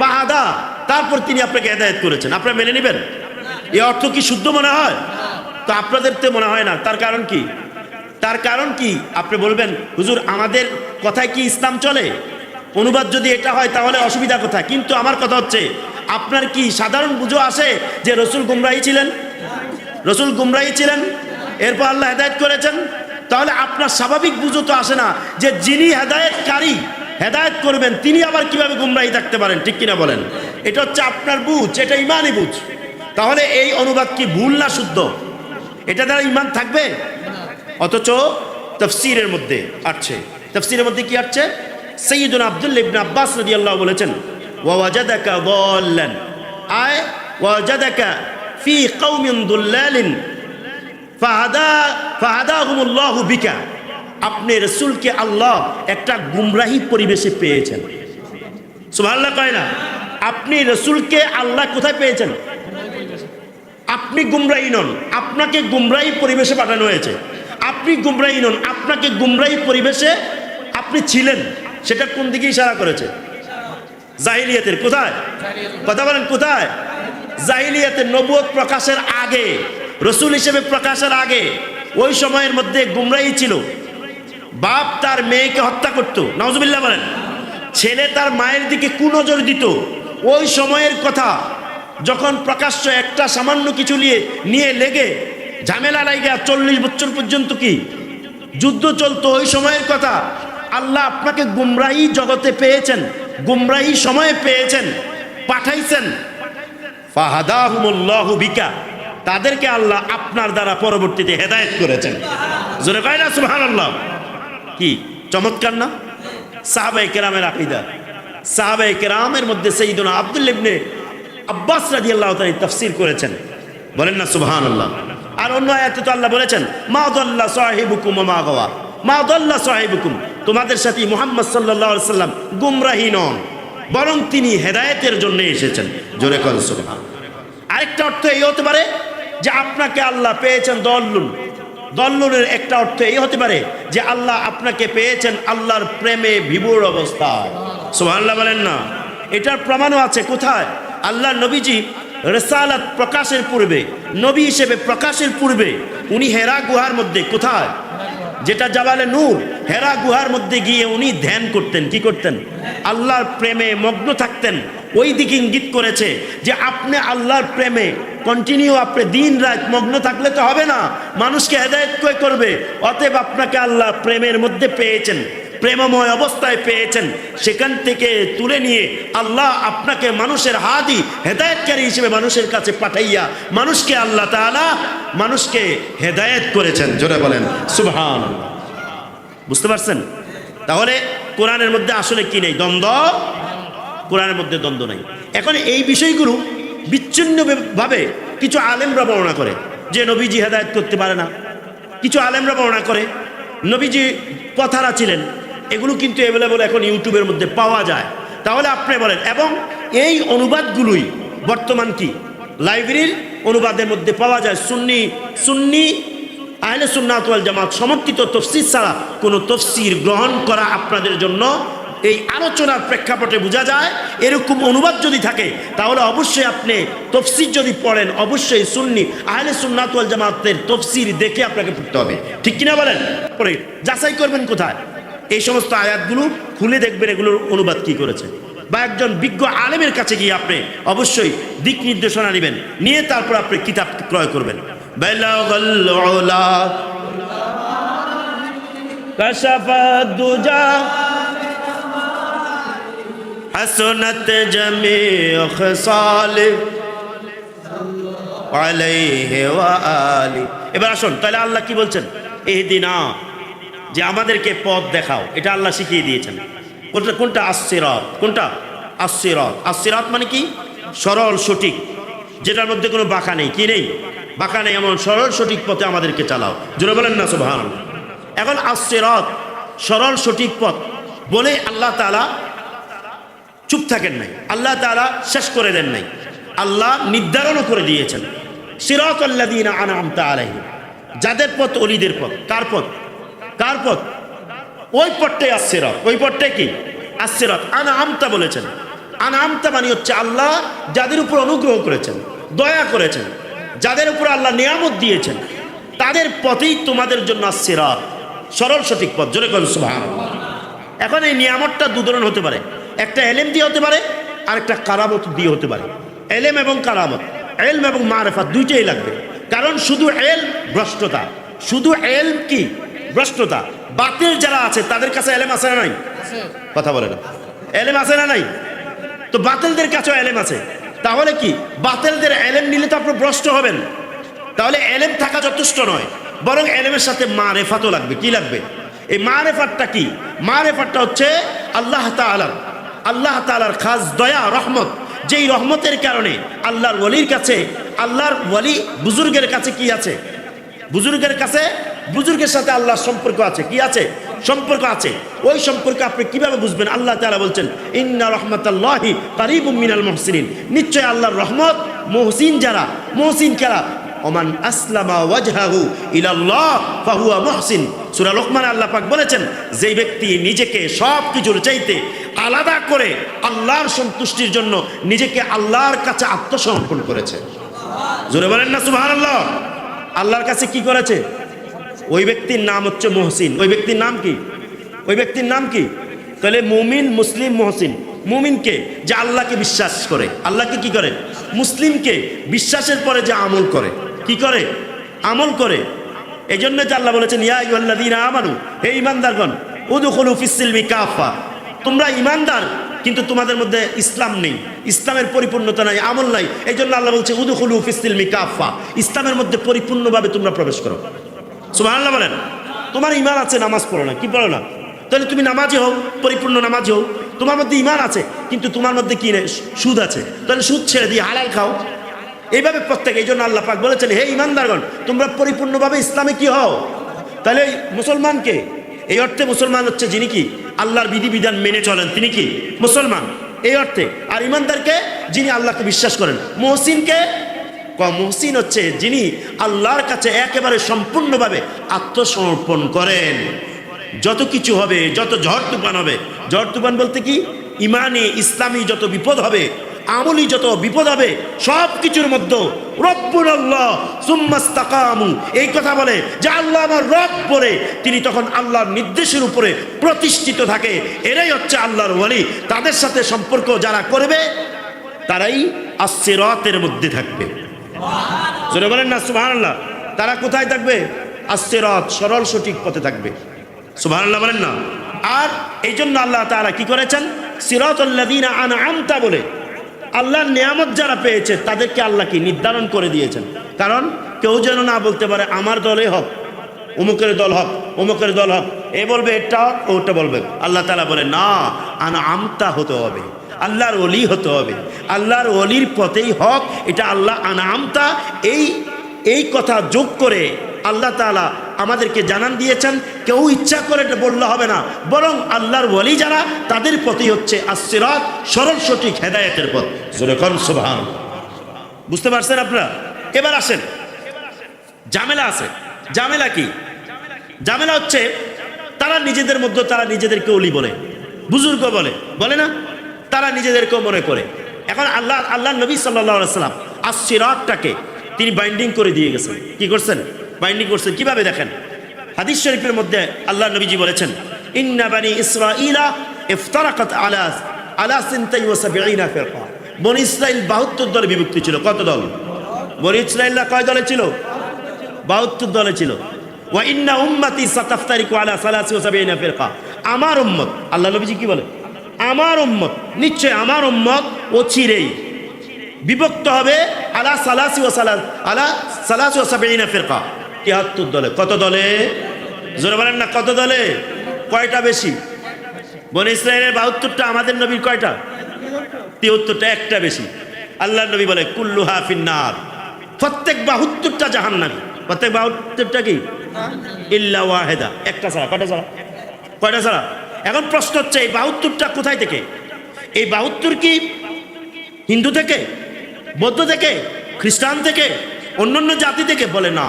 ফাহাদা, তারপর তিনি আপনাকে হেদায়েত করেছেন। আপনারা মেনে নেবেন? এই অর্থ কি শুদ্ধ মনে হয়? তো আপনাদের তো মনে হয় না। তার কারণ কি? তার কারণ কি? আপনি বলবেন, হুজুর আমাদের কথায় কি ইসলাম চলে? অনুবাদ যদি এটা হয় তাহলে অসুবিধা কোথায়? কিন্তু আমার কথা হচ্ছে, আপনার কি সাধারণ বুঝো আসে যে রসুল গুমরাহী ছিলেন? রসুল গুমরাহী ছিলেন, এরপর আল্লাহ হেদায়েত করেছেন। তাহলে আপনার স্বাভাবিক বুঝো তো আসে না যে যিনি হেদায়েতকারী, হেদায়েত করবেন, তিনি আবার কিভাবে গুমরাহী থাকতে পারেন? ঠিক কিনা বলেন? এটা হচ্ছে আপনার বুঝ, এটা ইমানই বুঝ। তাহলে এই অনুবাদ কি ভুল না শুদ্ধ? এটা দ্বারা ইমান থাকবে? অথচ তাফসীরের মধ্যে আসছে, তাফসীরের মধ্যে কি আসছে? সাইয়্যিদুনা আব্দুল্লাহ ইবনে আব্বাস রাদিয়াল্লাহু বলেছেন, ওয়াজাদাকা দাল্লান, আয় ওয়াজাদাকা ফি কওমিন দুল্লালিন ফাহাদাহুমুল্লাহু বিকা। আপনি রাসূলকে আল্লাহ একটা গুমরাহী পরিবেশে পেয়েছেন। সুবহানাল্লাহ কয় না? আপনি রাসূলকে আল্লাহ কোথায় পেয়েছেন? আপনি গুমরাহী নন, আপনাকে গুমরাহী পরিবেশে পাঠানো হয়েছে। আপনি গুমরাহী নন, আপনাকে গুমরাহী পরিবেশে আপনি ছিলেন। সেটা কোন দিকে ইশারা করেছে? জাহিলিয়াতের। কোথায়? কথা বলেন, কোথায়? জাহিলিয়াতের, নবুয়ত প্রকাশের আগে, রসুল হিসেবে প্রকাশের আগে, ওই সময়ের মধ্যে গুমরাহী ছিল। বাপ তার মেয়েকে হত্যা করত, নাউজুবিল্লাহ বলেন। ছেলে তার মায়ের দিকে কুনজর দিত। ওই সময়ের কথা, যখন প্রকাশ্য একটা সামান্য কিছু নিয়ে লেগে ঝামেলা লাগা 40 বছর পর্যন্ত কি যুদ্ধ চলতো, ওই সময়ের কথা। আল্লাহ আপনাকে গুমরাহী জগতে পেয়েছেন, গুমরাহী সময়ে পেয়েছেন, পাঠাইছেন। ফাহাদাহুমুল্লাহু বিকা, তাদেরকে আল্লাহ আপনার দ্বারা পরবর্তীতে হেদায়েত করেছেন। জোরে কয় না সুবহানাল্লাহ? কি চমৎকার না? সাহাবায়ে কেরামের আকীদা। সাহাবায়ে কেরামের মধ্যে সাইয়্যিদুনা আব্দুল্লাহ ইবনে আব্বাস রাদিয়াল্লাহু তাআলা তাফসীর করেছেন। বলেন না সুবহানাল্লাহ? আর অন্য আয়াতে তো আল্লাহ বলেছেন, মা দাল্লা সাহিবুকুম ওয়া মা গাওয়া, মা দাল্লা সাহিবুকুম, তোমাদের সাথী মুহাম্মদ সাল্লাল্লাহু আলাইহি সাল্লাম গুমরাহী নন, বরং তিনি হেদায়েতের জন্য এসেছেন। জোরে কোন সুবহান। আরেকটা অর্থ এই হতে পারে যে আপনাকে আল্লাহ পেয়েছেন দল্লুন। দল্লুনের একটা অর্থ এই হতে পারে যে আল্লাহ আপনাকে পেয়েছেন আল্লাহর প্রেমে বিভোর অবস্থায়। সুবহানাল্লাহ বলেন না? এটার প্রমাণও আছে। কোথায়? আল্লাহ নবীজি রিসালাত প্রকাশের পূর্বে, নবী হিসেবে প্রকাশের পূর্বে, উনি হেরা গুহার মধ্যে, কোথায়? যেটা জাবালে নূর, হেরা গুহার মধ্যে গিয়ে উনি ধ্যান করতেন। কি করতেন? আল্লাহর প্রেমে মগ্ন থাকতেন। ওই দিকে ইঙ্গিত করেছে যে আপনি আল্লাহর প্রেমে কন্টিনিউ, আপনি দিন রাত মগ্ন থাকলে তো হবে না, মানুষকে হেদায়েত কে করবে? অতএব আপনাকে আল্লাহ প্রেমের মধ্যে পেয়েছেন, প্রেমময় অবস্থায় পেয়েছেন। সেখান থেকে তুলে নিয়ে আল্লাহ আপনাকে মানুষের হাদি, হেদায়েতকারী হিসেবে মানুষের কাছে পাঠাইয়া মানুষকে আল্লাহ তাআলা মানুষকে হেদায়েত করেছেন। জোরে বলেন সুবহানাল্লাহ। বুঝতে পারছেন? তাহলে কোরআনের মধ্যে আসলে কি নেই? দ্বন্দ্ব। কোরআনের মধ্যে দ্বন্দ্ব নাই। এখন এই বিষয়গুলো বিচ্ছিন্নভাবে কিছু আলেমরা বর্ণনা করে। যে নবীজি হেদায়েত করতে পারে না। কিছু আলেমরা বর্ণনা করে নবীজি কথারা ছিলেন। এগুলো কিন্তু অ্যাভেলেবল এখন ইউটিউবের মধ্যে পাওয়া যায়। তাহলে আপনি বলেন, এবং এই অনুবাদগুলোই বর্তমান কি লাইব্রেরির অনুবাদের মধ্যে পাওয়া যায়। সুন্নি আহলে সুন্নাত ওয়াল জামাত সমর্থিত তফসির ছাড়া কোনো তফসির গ্রহণ করা আপনাদের জন্য এই আলোচনার প্রেক্ষাপটে বোঝা যায়। এরকম অনুবাদ যদি থাকে তাহলে অবশ্যই আপনি তফসির যদি পড়েন অবশ্যই সুন্নি আহলে সুন্নাত ওয়াল জামাতের তফসির দেখে আপনাকে পড়তে হবে, ঠিক কিনা বলেন? পরে যাচাই করবেন কোথায়? এই সমস্ত আয়াতগুলো খুলে দেখবেন এগুলোর অনুবাদ কি করেছে, বা একজন বিজ্ঞ আলেমের কাছে গিয়ে আপনি অবশ্যই দিক নির্দেশনা নেবেন, নিয়ে তারপর আপনি কিতাব ক্রয় করবেন। বালাগাল উলা কাশাফাদ দুজা হাসনাত জামিউ খিসালি আলাইহি ওয়া আলি। এবার আসুন তাহলে আল্লাহ কি বলছেন? ইহদিনা, যে আমাদেরকে পথ দেখাও, এটা আল্লাহ শিখিয়ে দিয়েছেন। কোনটা? আস-সিরাত। কোনটা? আস-সিরাত। আস-সিরাত মানে কি? সরল সঠিক, যেটার মধ্যে কোনো বাঁকা নেই। কি নেই? বাঁকা নেই, এমন সরল সঠিক পথে আমাদেরকে চালাও। জোরে বলেন না সুবহানাল্লাহ। এখন আস-সিরাত সরল সঠিক পথ বলে আল্লাহ তাআলা চুপ থাকেন নাই, আল্লাহ তাআলা শেষ করে দেন নাই, আল্লাহ নির্ধারণও করে দিয়েছেন। সিরাতাল্লাযীনা আনআমতা আলাইহিম, যাদের পথ ওলিদের পথ। কার পথ? কার পথ? ওই পথটাই আস-সিরাত। ওই পথটাই কি? আস-সিরাত। আনআমতা বলেছেন। আনআমতা মানে হচ্ছে আল্লাহ যাদের উপর অনুগ্রহ করেছেন, দয়া করেছেন, যাদের উপর আল্লাহ নিয়ামত দিয়েছেন, তাদের পথেই তোমাদের জন্য আস-সিরাত, সরল সঠিক পথ। জোরে বলুন সুবহানাল্লাহ। এখন এই নিয়ামতটা দু ধরনের হতে পারে, একটা এলেম দিয়ে হতে পারে, আর একটা কারামত দিয়ে হতে পারে। এলেম এবং কারামত, এলম এবং মারিফাত দুইটাই লাগবে। কারণ শুধু এলম ভ্রষ্টতা, শুধু এলম কি ভ্রষ্টতা। বাতিল যারা আছে তাদের কাছে এলেম আছে না নাই? কথা বলে না, এলেম আছে না নাই? তো বাতিলদের কাছেও এলেম আছে। তাহলে কি বাতিলদের এলেম নিলে তো আপনি ভ্রষ্ট হবেন। তাহলে এলেম থাকা যথেষ্ট নয়, বরং এলেমের সাথে মারিফাতও লাগবে। কি লাগবে? এই মারিফাতটা কি? মারিফাতটা হচ্ছে আল্লাহ তাআলার খাস দয়া, রহমত, যেই রহমতের কারণে আল্লাহর ওলির কাছে, আল্লাহর ওলি বুজুর্গের কাছে কি আছে? বুজুর্গের সাথে আল্লাহর সম্পর্ক আছে। কি আছে? সম্পর্ক আছে। ওই সম্পর্ক আপনি কিভাবে বুঝবেন? আল্লাহ তাআলা বলছেন ইন্না রাহমাতাল্লাহি কারীবুম মিনাল মুহসিনিন, নিশ্চয় আল্লাহর রহমত মুহসিন যারা, মুহসিন কারা? ওমান আসলামা ওয়াজহাহু ইলাল্লাহ ফাহুয়া মুহসিন। সূরা লোকমান আল্লাহ পাক বলেছেন, যেই ব্যক্তি নিজেকে সব কিছুর চাইতে আলাদা করে আল্লাহর সন্তুষ্টির জন্য নিজেকে আল্লাহর কাছে আত্মসমর্পণ করেছে। জোরে বলেন না সুবহানাল্লাহ। আল্লাহর কাছে কি করেছে? ওই ব্যক্তির নাম হচ্ছে মুহসিন। ওই ব্যক্তির নাম কি? ওই ব্যক্তির নাম কি? তাহলে মুমিন, মুসলিম, মুহসিন। মুমিনকে যে আল্লাহকে বিশ্বাস করে, আল্লাহকে কি করে? মুসলিমকে বিশ্বাসের পরে যে আমল করে। কি করে? আমল করে। এই জন্য যে আল্লাহ বলেছেন ইয়া আইয়ুহাল্লাযীনা আমানু, হে ঈমানদারগণ, উদখুলু ফিস-সিলমি কাফা, তোমরা ঈমানদার কিন্তু তোমাদের মধ্যে ইসলাম নেই, ইসলামের পরিপূর্ণতা নাই, আমল নাই। এই জন্য আল্লাহ বলছে উদখুলু ফিস-সিলমি কাফা, ইসলামের মধ্যে পরিপূর্ণভাবে তোমরা প্রবেশ করো। সুবহানাল্লাহ বলেন। তোমার ঈমান আছে, নামাজ পড়ো না, কি পড়ো না? তাহলে তুমি নামাজি হও, পরিপূর্ণ নামাজি হও। তোমার মধ্যে ঈমান আছে কিন্তু তোমার মধ্যে কি নেই? সুদ আছে। তাহলে সুদ ছেড়ে দিয়ে হালাল খাও। এইভাবে প্রত্যেকে। এই জন্য আল্লাহ পাক বলেছেন হে ঈমানদারগণ, তোমরা পরিপূর্ণভাবে ইসলামে কি হও। তাহলে মুসলমানকে এই অর্থে মুসলমান হচ্ছে যিনি কি আল্লাহর বিধিবিধান মেনে চলেন, তিনি কি মুসলমান এই অর্থে। আর ঈমানদারকে যিনি আল্লাহকে বিশ্বাস করেন। মুহসিনকে মুহসিন হচ্ছে যিনি আল্লাহর কাছে একেবারে সম্পূর্ণভাবে আত্মসমর্পণ করেন। যত কিছু হবে, যত ঝড় তুফান হবে, ঝড় তুফান বলতে কি ইমানি ইসলামী যত বিপদ হবে, আমলি যত বিপদ হবে, সব কিছুর মধ্যে রব্বুল আল্লাহ সুম্মাস্তাকামু এই কথা বলে যে আল্লাহ আমার রব বলে তিনি তখন আল্লাহর নির্দেশের উপরে প্রতিষ্ঠিত থাকে। এরাই হচ্ছে আল্লাহর ওলি। তাদের সাথে সম্পর্ক যারা করবে তারাই আস-সিরাতের মধ্যে থাকবে। জোরে বলেন না সুবহানাল্লাহ। তারা কোথায় থাকবে? আস-সিরাত, সরল সঠিক পথে থাকবে। সুবহানাল্লাহ বলেন না। আর এই জন্য আল্লাহ তাআলা কি করেছেন? সিরাতাল্লাযীনা আনআমতা বলে আল্লাহর নিয়ামত যারা পেয়েছে তাদেরকে আল্লাহ কি নির্ধারণ করে দিয়েছেন। কারণ কেউ যেন না বলতে পারে আমার দলে হক, অমুকের দল হক, অমুকের দল হক, এ বলবে এটা হক, ওটা বলবে। আল্লাহ তাআলা বলে না, আনআমতা হতে হবে, আল্লাহর ওলি হতে হবে। আল্লাহর ওলির পথেই হক, এটা আল্লাহ আনআমতা। এই কথা যোগ করে আল্লাহ তাআলা আমাদেরকে জানান দিয়েছেন, কেউ ইচ্ছা করে এটা বললে হবে না, বরং আল্লাহর ওয়ালি যারা তাদের পথই হচ্ছে আস-সিরাত, সরল সঠিক হেদায়েতের পথ। জোরে কোন সুবহানাল্লাহ। বুঝতে পারছেন আপনারা? এবার আসেন, ঝামেলা আছে। ঝামেলা কি? ঝামেলা হচ্ছে তারা নিজেদের মধ্যে তারা নিজেদেরকে ওলি বলে, বুজুর্গ বলে, বলে না? তারা নিজেদেরকেও মনে করে। এখন আল্লাহ নবী সাল্লাল্লাহু আলাইহি সাল্লাম আস-সিরাতটাকে তিনি বাইন্ডিং করে দিয়ে গেছেন। কি করছেন? বাইন্ডিং করছেন। কিভাবে দেখেন, হাদিস শরীফের মধ্যে আল্লাহ নবীজি বলেছেন, ইন্না বানি ইসরাঈলা ইফতারাকাত আলা সিনতাই ওয়া সাবঈনা ফিরকা। বনি ইসরাইল 72 দলে বিভক্ত ছিল। কত দল? বনি ইসরাইলরা কয় দলে ছিল? 72 দলে ছিল। ওয়া ইন্না উম্মতি সাতাফতারিকু আলা 73 ফিরকা। আমার উম্মত, আল্লাহ নবীজি কি বলে? আমার উম্মত, নিশ্চয় আমার উম্মত অচিরেই বিভক্ত হবে আলা 73 ফিরকা, 73 দলে। কত দলে? জোরে বলেন না, কত দলে? কয়টা বেশি? বনি ইসরাইলের 72টা, আমাদের নবীর কয়টা? 73টা, একটা বেশি। আল্লাহ নবী বলে কুল্লুহা ফিন্নার, প্রত্যেক 72টা জাহান্নামী। প্রত্যেক 72টা কি? ইল্লা ওয়াহিদা, একটা ছাড়া। কয়টা ছাড়া? কয়টা ছাড়া? এখন প্রশ্ন হচ্ছে এই 72টা কোথায় থেকে? এই 72 কি হিন্দু থেকে, বৌদ্ধ থেকে, খ্রিস্টান থেকে, অন্যান্য জাতি থেকে? বলে না,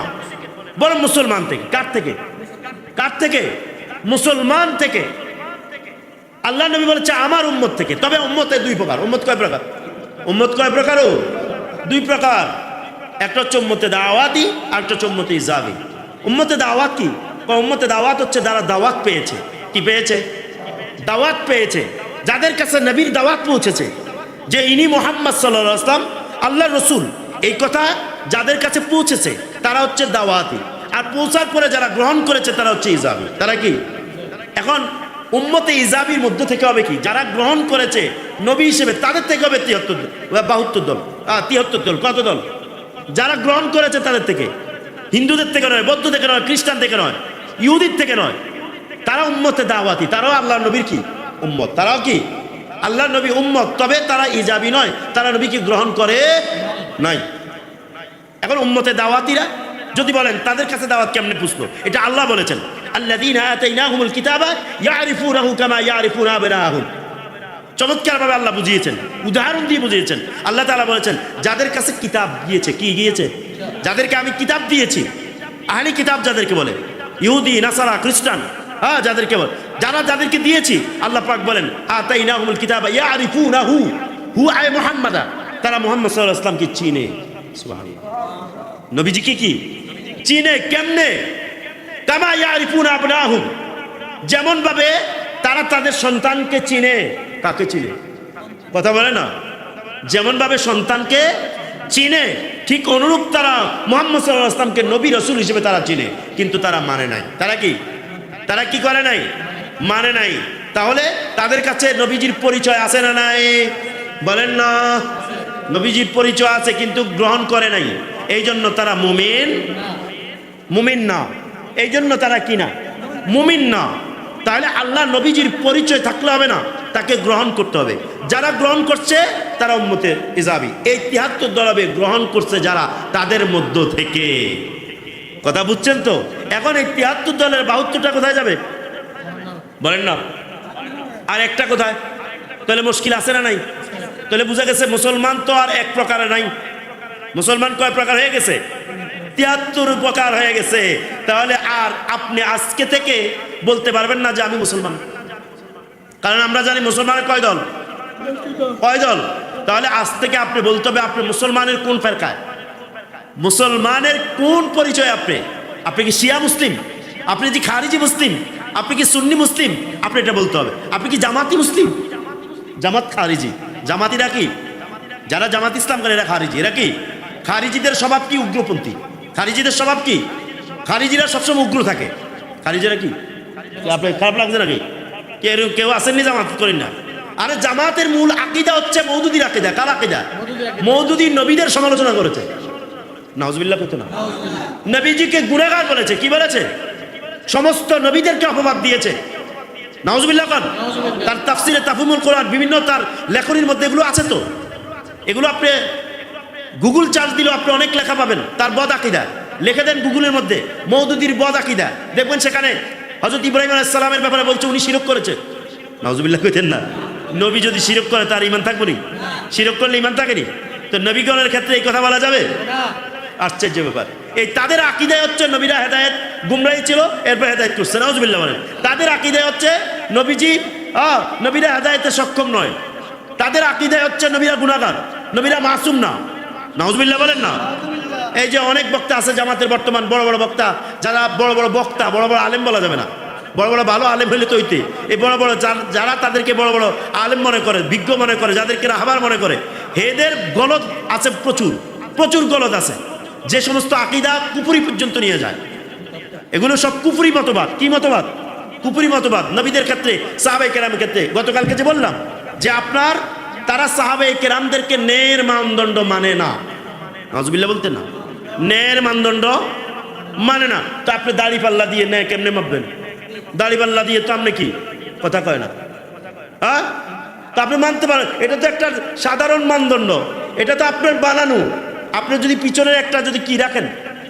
বরং মুসলমান থেকে। কার থেকে? কার থেকে? মুসলমান থেকে। আল্লাহ নবী বলেছে আমার উম্মত থেকে। তবে উম্মতে দুই প্রকার। উম্মত কয় প্রকার? উম্মত কয় প্রকারও? দুই প্রকার। একটা হচ্ছে উম্মতে দাওয়াতি, আর একটা হচ্ছে উম্মতে ইজাবি। উম্মতে দাওয়াত কি? উম্মতে দাওয়াত হচ্ছে যারা দাওয়াত পেয়েছে। কি পেয়েছে? দাওয়াত পেয়েছে, যাদের কাছে নবীর দাওয়াত পৌঁছেছে যে ইনি মুহাম্মদ সাল্লাল্লাহু আলাইহি ওয়াসাল্লাম আল্লাহর রাসূল, এই কথা যাদের কাছে পৌঁছেছে তারা হচ্ছে দাওয়াতি। আর পৌঁছার পরে যারা গ্রহণ করেছে তারা হচ্ছে ইজাবি। তারা কি? এখন উম্মতে ইজাবির মধ্য থেকে হবে কি? যারা গ্রহণ করেছে নবী হিসেবে, তাদের থেকে হবে 73 দল, 72 দল, 73 দল। কত দল? যারা গ্রহণ করেছে তাদের থেকে, হিন্দুদের থেকে নয়, বৌদ্ধ থেকে নয়, খ্রিস্টান থেকে নয়, ইহুদির থেকে নয়। তারা উম্মতে দাওয়াতি, তারাও আল্লাহ নবীর কি? উম্মত। তারাও কি? আল্লাহ নবী উম্মত, তবে তারা ইজাবি নয়, তারা নবীকে গ্রহণ করে নাই। এখন উম্মতে দাওয়াতিরা যদি বলেন তাদের কাছে দাওয়াত কেমনে পুছলো? এটা আল্লাহ বলেছেন, আল্লাযীনা আতাইনাহুমুল কিতাবা ইয়ারিফুনাহু কামা ইয়ারিফুনা আবনাহুম। চমৎকারভাবে আল্লাহ বুঝিয়েছেন, উদাহরণ দিয়ে বুঝিয়েছেন। আল্লাহ তাআলা বলেছেন যাদের কাছে কিতাব গিয়েছে। কি গিয়েছে? যাদেরকে আমি কিতাব দিয়েছি। আহলি কিতাব যাদেরকে বলে, ইহুদি, নাসারা, খ্রিস্টান, যাদেরকে বলে, যাদেরকে দিয়েছি, আল্লাহ পাক বলেন আতাইনাহুমুল কিতাবা ইয়ারিফুনাহু, হু আয় মুহাম্মাদা, তারা মুহাম্মদ সাল্লাল্লাহু আলাইহি ওয়াসাল্লামকে চিনে। সুবহানাল্লাহ। নবীজিকে কি চিনে? কেমনে? কামা ইয়ারিফুনা আবনাহুম, যেমন ভাবে তারা তাদের সন্তানকে চিনে। কাকে চিনে? কথা বলে না, যেমন ভাবে সন্তানকে চিনে, ঠিক অনুরূপ তারা মুহাম্মদ সাল্লাল্লাহু আলাইহি ওয়াসাল্লামকে নবী রাসূল হিসেবে তারা চিনে, কিন্তু তারা মানে নাই। তারা কি? তারা কি করে নাই? মানে নাই। তাহলে তাদের কাছে নবীজির পরিচয় আছে না নাই? বলেন না। নবীজির পরিচয় আছে, কিন্তু গ্রহণ করে নাই। এই জন্য তারা মুমিন না। এই জন্য তারা কি না? মুমিন না। তাহলে আল্লাহ নবীজির পরিচয় থাকলে হবে না, তাকে গ্রহণ করতে হবে। যারা গ্রহণ করছে তারা উম্মতে ইজাবি। এই 73 দলবে গ্রহণ করছে যারা, তাদের মধ্য থেকে। কথা বুঝছেন তো? এখন এই 73 দলের 72টা কোথায় যাবে? বলেন না। আর একটা কোথায়? তাহলে মুশকিল আছে না নাই? তাহলে বোঝা গেছে মুসলমান তো আর এক প্রকারে নাই। মুসলমান কয় প্রকার হয়ে গেছে? 73 প্রকার হয়ে গেছে। তাহলে আর আপনি আজকে থেকে বলতে পারবেন না যে আমি মুসলমান, কারণ আমরা জানি মুসলমানের কয় দল? কয় দল? তাহলে আজ থেকে আপনি বলতে হবে আপনি মুসলমানের কোন ফেরকায়, মুসলমানের কোন পরিচয়। আপনি কি শিয়া মুসলিম? আপনি কি খারিজি মুসলিম? আপনি কি সুন্নি মুসলিম? আপনি এটা বলতে হবে। আপনি কি জামাতি মুসলিম? জামাত খারিজি। জামাতিরা কি? যারা জামাত ইসলাম করে এরা খারিজি। এরা কি? খারিজিদের স্বভাব কি? উগ্রপন্থী। খারিজিদের স্বভাব কি? খারিজিরা সবসময় উগ্র থাকে। খারিজিরা কি? আপনার খারাপ লাগছে নাকি? কেউ আসেননি জামাত করেন না? আরে জামাতের মূল আকীদা হচ্ছে মওদুদির আকীদা। কার আকীদা? মওদুদি নবীদের সমালোচনা করেছে। নাউজুবিল্লাহ কইতো না, নবীজিকে গুনাহগার বলেছে। কি বলেছে? সমস্ত নবীদেরকে অপবাদ দিয়েছে। নাউজুবিল্লাহ কর। তার তাফসিরে তাফহিমুল কোরআন, বিভিন্ন তার লেখনীর মধ্যে এগুলো আছে। তো এগুলো আপনি গুগল চার্জ দিলেও আপনি অনেক লেখা পাবেন তার বদ আকিদা। লিখে দেন গুগলের মধ্যে মওদুদির বদ আকিদা, দেখবেন সেখানে হযরত ইব্রাহিম আলাইহিস সালামের ব্যাপারে বলছে উনি শিরক করেছে। নাউজুবিল্লাহ কইতেন না। নবী যদি শিরক করে তার ঈমান থাকবে নি? শিরক করলে ঈমান থাকেনি। তো নবীগণের ক্ষেত্রে এই কথা বলা যাবে? আশ্চর্য ব্যাপার। এই তাদের আকীদায় হচ্ছে নবীরা হেদায়েত গুমরাহি ছিল, এরপর হেদায়েত করছে। নাউজুবিল্লাহ বলেন। তাদের আকীদায় হচ্ছে নবীজি নবীরা হেদায়েতে সক্ষম নয়। তাদের আকীদায় হচ্ছে নবীরা গুনাহগার, নবীরা মাসুম না। নাউজুবিল্লাহ বলেন না। এই যে অনেক বক্তা আছে জামাতের, বর্তমান বড় বড় বক্তা, যারা বড় বড় বক্তা, বড় বড় আলেম বলা যাবে না, বড় বড় ভালো আলেম হইলে তো হইতে, এই বড় বড় যারা তাদেরকে বড় বড় আলেম মনে করে, বিজ্ঞ মনে করে, যাদেরকে রাহবার মনে করে, এদের গলত আছে প্রচুর, প্রচুর গলত আছে, যে সমস্ত আকীদা কুফরি পর্যন্ত নিয়ে যায়। এগুলো সব কুফরি মতবাদ। কি মতবাদ? কুফরি মতবাদ। নবীদের ক্ষেত্রে, সাহাবায়ে কেরামের ক্ষেত্রে গতকালকে যে বললাম যে আপনার তারা সাহাবায়ে কেরামদেরকে ন্যায়ের মানদণ্ড মানে না। নাউজুবিল্লাহ বলতেন না, ন্যায়ের মানদণ্ড মানে না। তো আপনি দাড়ি পাল্লা দিয়ে ন্যায় কেমনে মাপবেন? দাড়ি পাল্লা দিয়ে তো আপনি কি কথা কয় না, হ্যাঁ? তো আপনি মানতে পারেন, এটা তো একটা সাধারণ মানদণ্ড, এটা তো আপনার বানানো। আপনি যদি পিছনের একটা যদি কি রাখেন,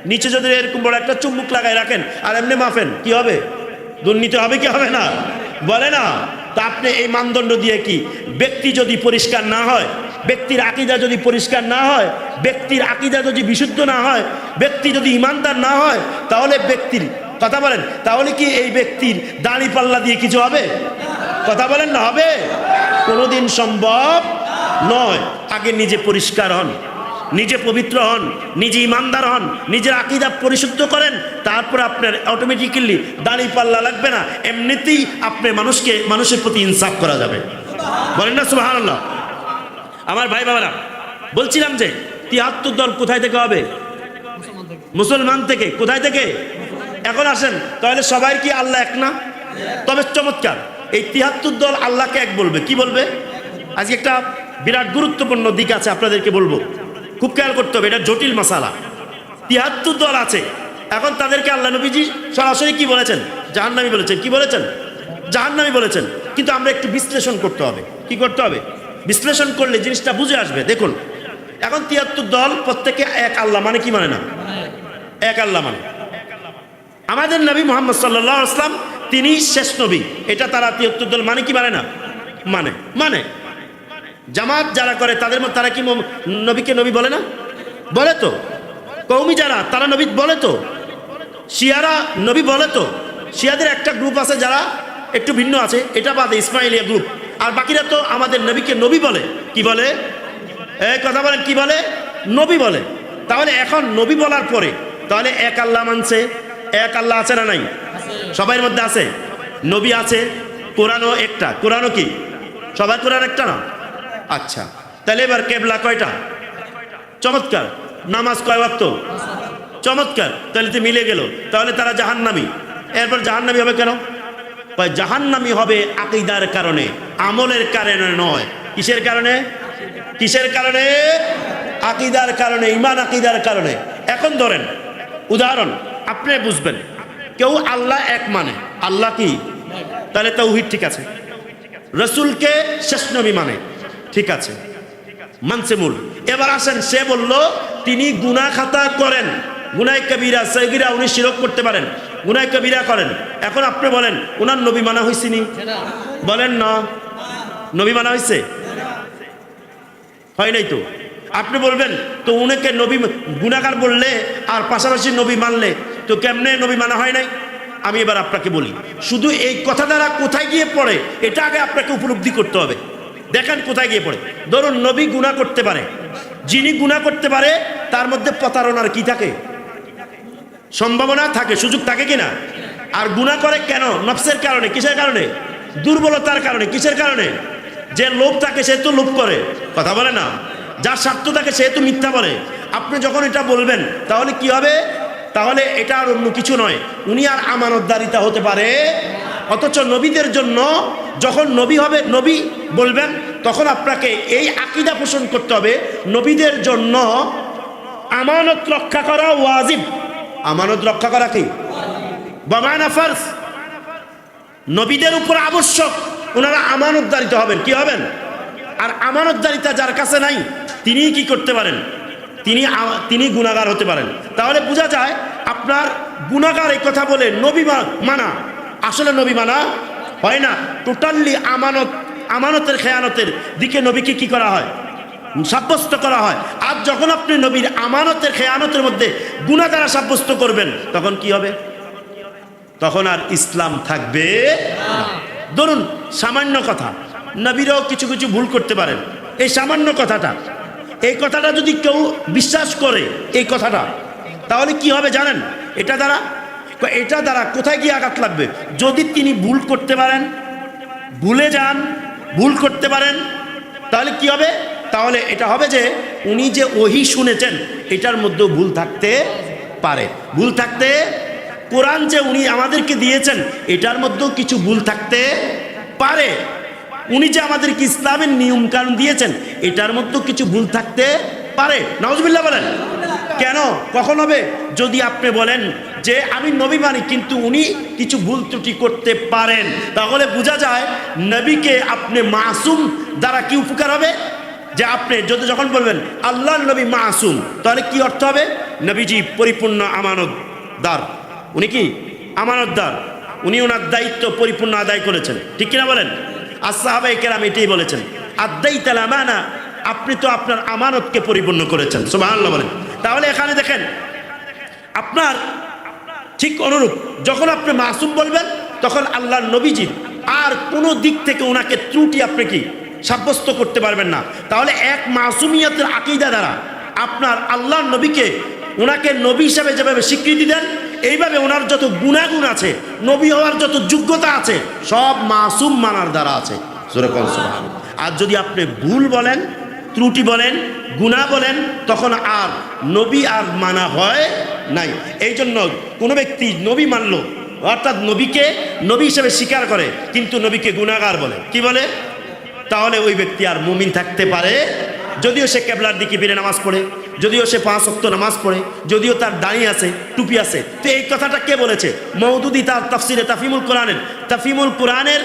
নিচে যদি এরকম বড় একটা চুম্বুক লাগাই রাখেন আর এমনি মাফেন, কি হবে? দুর্নীতি হবে কি হবে না? বলে না। তা আপনি এই মানদণ্ড দিয়ে কি, ব্যক্তি যদি পরিষ্কার না হয়, ব্যক্তির আকীদা যদি পরিষ্কার না হয়, ব্যক্তির আকীদা যদি বিশুদ্ধ না হয়, ব্যক্তি যদি ইমানদার না হয়, তাহলে ব্যক্তির কথা বলেন, তাহলে কি এই ব্যক্তির দাড়ি পাল্লা দিয়ে কিছু হবে? কথা বলেন না, হবে? কোনোদিন সম্ভব নয়। আগে নিজে পরিষ্কার হন, নিজে পবিত্র হন, নিজে ইমানদার হন, নিজের আকীদা পরিশুদ্ধ করেন, তারপর আপনার অটোমেটিক্যালি দাড়ি পাল্লা লাগবে না। এমনিতেই আপনি মানুষের প্রতি ইনসাফ করা যাবে। বলেন না সুবহানাল্লাহ। আমার ভাই বাবারা, বলছিলাম যে ৭৩ দল কোথায় থেকে হবে? মুসলমান থেকে। কোথায় থেকে? এখন আসেন, তাহলে সবাই কি আল্লাহ এক না? তবে চমৎকার, এই ৭৩ দল আল্লাহকে এক বলবে। কি বলবে? আজকে একটা বিরাট গুরুত্বপূর্ণ দিক আছে, আপনাদেরকে বলবো, খুব খেয়াল করতে হবে, এটা জটিল মাসালা। ৭৩ দল আছে, এখন তাদেরকে আল্লাহ নবীজি সরাসরি কি বলেছেন? জাহান্নামী বলেছেন। কি বলেছেন? জাহান্নামী বলেছেন। কিন্তু আমরা একটু বিশ্লেষণ করতে হবে। কি করতে হবে? বিশ্লেষণ করলে জিনিসটা বুঝে আসবে। দেখুন, এখন ৭৩ দল প্রত্যেকে এক আল্লাহ মানে কি মানে না? এক আল্লাহ মানে। আমাদের নবী মুহাম্মদ সাল্লাল্লাহু আলাইহি ওয়াসাল্লাম তিনি শেষ নবী, এটা তারা ৭৩ দল মানে কি মানে না? মানে মানে জামাত যারা করে তাদের মধ্যে তারা কি নবীকে নবী বলে না? বলে তো। কওমি যারা তারা নবী বলে তো। শিয়ারা নবী বলে তো। শিয়াদের একটা গ্রুপ আছে যারা একটু ভিন্ন আছে, এটা বাদে ইসমাইলিয়া গ্রুপ, আর বাকিরা তো আমাদের নবীকে নবী বলে। কি বলে? এই কথা বলেন, কি বলে? নবী বলে। তাহলে এখন নবী বলার পরে তাহলে এক আল্লাহ মানছে, এক আল্লাহ আছে না নাই? সবার মধ্যে আছে, নবী আছে, কোরআনও একটা। কোরআনও কি সবার কোরআন একটা না? আচ্ছা, তাহলে এবার কেবলা কয়টা? চমৎকার। নামাজ কয় ওয়াক্ত? চমৎকার, তাহলে তো মিলে গেল। তাহলে তারা জাহান্নামী। এরপর জাহান্নামী হবে কেন? জাহান্নামী হবে আকীদার কারণে, আমলের কারণে নয়। কিসের কারণে? কিসের কারণে? আকীদার কারণে, ঈমান আকীদার কারণে। এখন ধরেন উদাহরণ, আপনি বুঝবেন, কেউ আল্লাহ এক মানে, আল্লাহ কি? তাহলে তাওহীদ ঠিক আছে। রাসূলকে শেষ নবী মানে, ঠিক আছে, মানছে মূল। এবার আসেন, সে বলল তিনি গুনাহ খাতা করেন, গুনাহ কবিরা সগীরা, উনি শিরক করতে পারেন, গুনাহ কবিরা করেন। এখন আপনি বলেন ওনার নবী মানা হয়েছে নি? বলেন না, নবী মানা হয়েছে? হয় নাই তো। আপনি বলবেন তো উনাকে নবী গুনাহগার বললে আর পাশাপাশি নবী মানলে তো কেমনে নবী মানা হয় নাই? আমি এবার আপনাকে বলি, শুধু এই কথা দ্বারা কোথায় গিয়ে পড়ে এটা আগে আপনাকে উপলব্ধি করতে হবে। দেখেন কোথায় গিয়ে পড়ে। ধরুন নবী গুনাহ করতে পারে, যিনি গুনাহ করতে পারে তার মধ্যে প্রতারণার কি থাকে? সম্ভাবনা থাকে, সুযোগ থাকে কিনা? আর গুনাহ করে কেন? নফসের কারণে। কিসের কারণে? দুর্বলতার কারণে। কিসের কারণে? যে লোভ থাকে সে তো লোভ করে, কথা বলে না। যার স্বার্থ থাকে সে তো মিথ্যা বলে। আপনি যখন এটা বলবেন তাহলে কি হবে? তাহলে এটা আর অন্য কিছু নয়, উনি আর আমানতদারিতা হতে পারে। অথচ নবীদের জন্য যখন নবী হবে, নবী বলবেন, তখন আপনাকে এই আকীদা পোষণ করতে হবে নবীদের জন্য আমানত রক্ষা করা ওয়াজিব। আমানত রক্ষা করা কি? বামানা ফরজ। নবীদের উপর আবশ্যক, ওনারা আমানতদারিতা হবেন। কি হবেন? আর আমানতদারিতা যার কাছে নাই তিনি কি করতে পারেন? তিনি গুনাহগার হতে পারেন। তাহলে বোঝা যায় আপনার গুনাহগার এই কথা বলে নবী মানা আসলে নবী মানা হয় না। টোটালি আমানতের খেয়ানতের দিকে নবীকে কি করা হয়? সাব্যস্ত করা হয়। আর যখন আপনি নবীর আমানতের খেয়ানতের মধ্যে গুনাহ দ্বারা সাব্যস্ত করবেন, তখন কি হবে? তখন আর ইসলাম থাকবে না। ধরুন সামান্য কথা, নবীরাও কিছু কিছু ভুল করতে পারেন। এই সামান্য কথাটা, এই কথাটা যদি কেউ বিশ্বাস করে এই কথাটা, তাহলে কি হবে জানেন? এটা দ্বারা কোথায় গিয়ে আঘাত লাগবে? যদি তিনি ভুল করতে পারেন, ভুলে যান, ভুল করতে পারেন, তাহলে কি হবে? তাহলে এটা হবে যে উনি যে ওহী শুনেছেন এটার মধ্যেও ভুল থাকতে পারে। ভুল থাকতে, কোরআন যে উনি আমাদেরকে দিয়েছেন এটার মধ্যেও কিছু ভুল থাকতে পারে। উনি যে আমাদেরকে ইসলামের নিয়ম কানুন দিয়েছেন এটার মধ্যেও কিছু ভুল থাকতে পারে। নাউজুবিল্লাহ বলেন। কেন? কখন হবে? যদি আপনি বলেন যে আমি নবী মানি কিন্তু উনি কিছু ভুল ত্রুটি করতে পারেন, তাহলে বোঝা যায় নবীকে আপনি মাসুম দ্বারা কি উপকার হবে? যে আপনি যখন বলবেন আল্লাহর নবী মাসুম, তাহলে কি অর্থ হবে? নবীজি পরিপূর্ণ আমানতদার। উনি কি আমানতদার? উনি ওনার দায়িত্ব পরিপূর্ণ আদায় করেছেন, ঠিক কিনা বলেন? আর সাহাবায়ে কেরাম এটাই বলেছেন, আদাইতাল আমানা, আপনি তো আপনার আমানতকে পরিপূর্ণ করেছেন। সুবহানাল্লাহ বলেন। তাহলে এখানে দেখেন আপনার ঠিক অনুরূপ যখন আপনি মাসুম বলবেন তখন আল্লাহর নবীজির আর কোনো দিক থেকে ওনাকে ত্রুটি আপনি কি সাব্যস্ত করতে পারবেন না। তাহলে এক মাসুমিয়তের আকীদা দ্বারা আপনার আল্লাহর নবীকে ওনাকে নবী হিসাবে যেভাবে স্বীকৃতি দেন, এইভাবে ওনার যত গুণাগুণ আছে, নবী হওয়ার যত যোগ্যতা আছে, সব মাসুম মানার দ্বারা আছে। জোরে বলেন সুবহানাল্লাহ। আর যদি আপনি ভুল বলেন, ত্রুটি বলেন, গুনাহ বলেন, তখন আর নবী আর মানা হয় নাই। এই জন্য কোনো ব্যক্তি নবী মানল, অর্থাৎ নবীকে নবী হিসেবে স্বীকার করে কিন্তু নবীকে গুনাহগার বলে, কি বলে? তাহলে ওই ব্যক্তি আর মুমিন থাকতে পারে। যদিও সে কেবলার দিকে ফিরে নামাজ পড়ে, যদিও সে 5 ওয়াক্ত নামাজ পড়ে, যদিও তার দাড়ি আছে, টুপি আছে। তো এই কথাটা কে বলেছে? মওদুদি তার তাফসিরে তাফহিমুল কোরআনের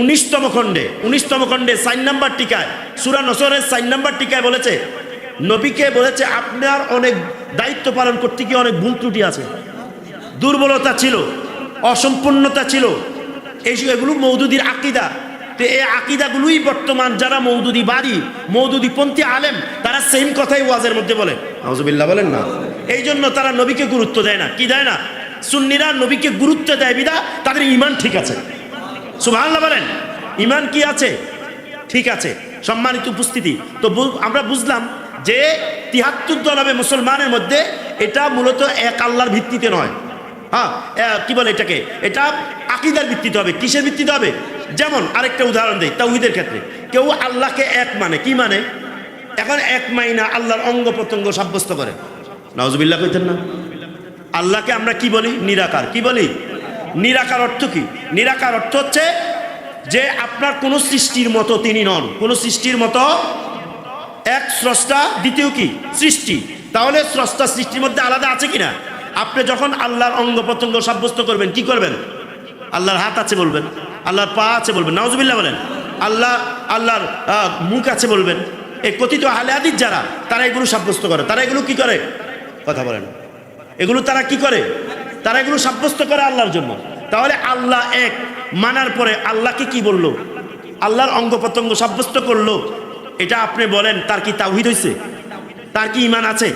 19তম খণ্ডে 4 নম্বর টিকায়, সূরা নসরের 4 নম্বর টিকায় বলেছে, নবীকে বলেছে আপনার অনেক দায়িত্ব পালন করতে গিয়ে অনেক ভুল ত্রুটি আছে, দুর্বলতা ছিল, অসম্পূর্ণতা ছিল। এগুলো মওদুদির আকীদা। তো এই আকীদাগুলোই বর্তমান যারা মওদুদিপন্থী আলেম, তারা সেম কথাই ওয়াজের মধ্যে বলে। নাউজুবিল্লাহ বলেন না। এই জন্য তারা নবীকে গুরুত্ব দেয় না। কি দেয় না? সুন্নিরা নবীকে গুরুত্ব দেয় বিদা তাদের ঈমান ঠিক আছে। সুবহানাল্লাহ বলেন। ঈমান কি আছে? ঠিক আছে। সম্মানিত উপস্থিতি, তো আমরা বুঝলাম যে ৭৩ দল হবে মুসলমানের মধ্যে, এটা মূলত এক আল্লাহর ভিত্তিতে নয়। হ্যাঁ, কি বলে এটাকে? এটা আকীদার ভিত্তিতে হবে। কিসের ভিত্তিতে হবে? যেমন আরেকটা উদাহরণ দেই, তাওহীদের ক্ষেত্রে কেউ আল্লাহকে এক মানে, কি মানে? এখন এক মাইনা আল্লাহর অঙ্গ প্রত্যঙ্গ সাব্যস্ত করে। নাউজুবিল্লাহ কইতেন না? আল্লাহকে আমরা কি বলি? নিরাকার। কি বলি? নিরাকার অর্থ কি? নিরাকার অর্থ হচ্ছে যে আপনার কোন সৃষ্টির মতো তিনি নন, কোন সৃষ্টির মতো। এক স্রষ্টা, দ্বিতীয় কি? সৃষ্টি। তাহলে স্রষ্টা সৃষ্টির মধ্যে আলাদা আছে কিনা? আপনি যখন আল্লাহর অঙ্গ প্রত্যঙ্গ সাব্যস্ত করবেন, কি করবেন? আল্লাহর হাত আছে বলবেন, আল্লাহর পা আছে বলবেন। নাউজুবিল্লাহ বলেন। আল্লাহর মুখ আছে বলবেন। এই কথিত আহলে হাদিস যারা, তারা এগুলো সাব্যস্ত করে। তারা এগুলো কি করে? কথা বলেন। এগুলো তারা কি করে? তারা এগুলো সাব্যস্ত করে আল্লাহর জন্য। তাহলে আল্লাহ এক মানার পরে আল্লাহকে কি বললো? আল্লাহর অঙ্গ প্রত্যঙ্গ সাব্যস্ত করলো। এটা আপনি বলেন তার কি তাওহীদ হইছে? তার কি ঈমান আছে?